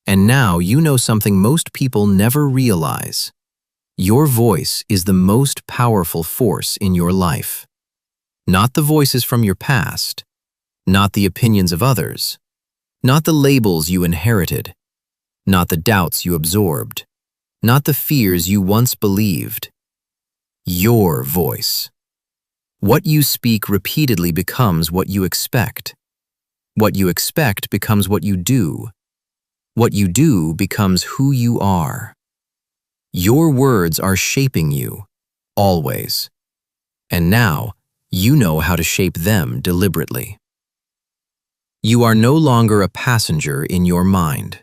And now you know something most people never realize. Your voice is the most powerful force in your life. Not the voices from your past, not the opinions of others, not the labels you inherited, not the doubts you absorbed, not the fears you once believed. Your voice. What you speak repeatedly becomes what you expect. What you expect becomes what you do. What you do becomes who you are. Your words are shaping you, always. And now, you know how to shape them deliberately. You are no longer a passenger in your mind.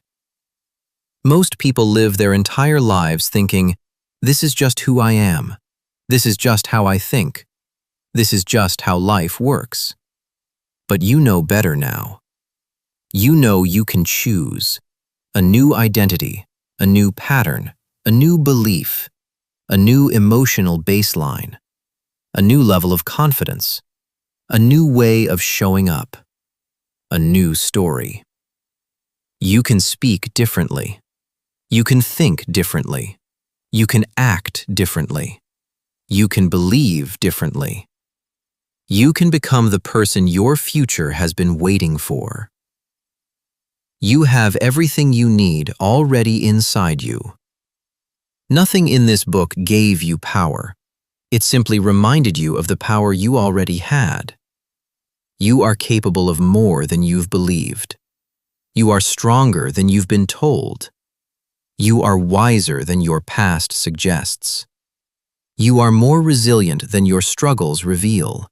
Most people live their entire lives thinking, "This is just who I am. This is just how I think. This is just how life works." But you know better now. You know you can choose a new identity, a new pattern, a new belief, a new emotional baseline. a new level of confidence, a new way of showing up, a new story. You can speak differently. You can think differently. You can act differently. You can believe differently. You can become the person your future has been waiting for. You have everything you need already inside you. Nothing in this book gave you power. It simply reminded you of the power you already had. You are capable of more than you've believed. You are stronger than you've been told. You are wiser than your past suggests. You are more resilient than your struggles reveal.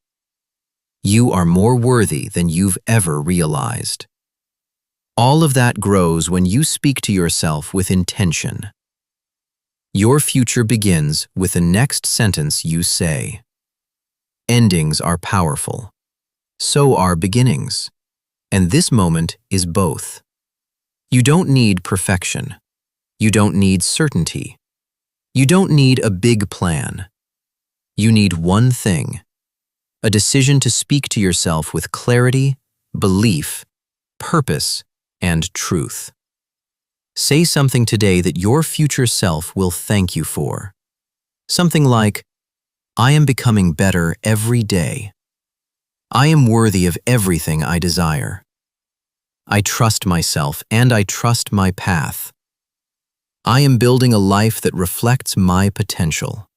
You are more worthy than you've ever realized. All of that grows when you speak to yourself with intention. Your future begins with the next sentence you say. Endings are powerful. So are beginnings. And this moment is both. You don't need perfection. You don't need certainty. You don't need a big plan. You need one thing: a decision to speak to yourself with clarity, belief, purpose, and truth. Say something today that your future self will thank you for. Something like, I am becoming better every day. I am worthy of everything I desire. I trust myself and I trust my path. I am building a life that reflects my potential.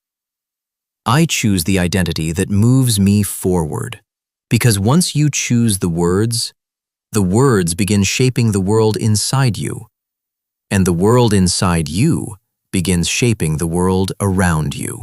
I choose the identity that moves me forward, because once you choose the words begin shaping the world inside you, and the world inside you begins shaping the world around you.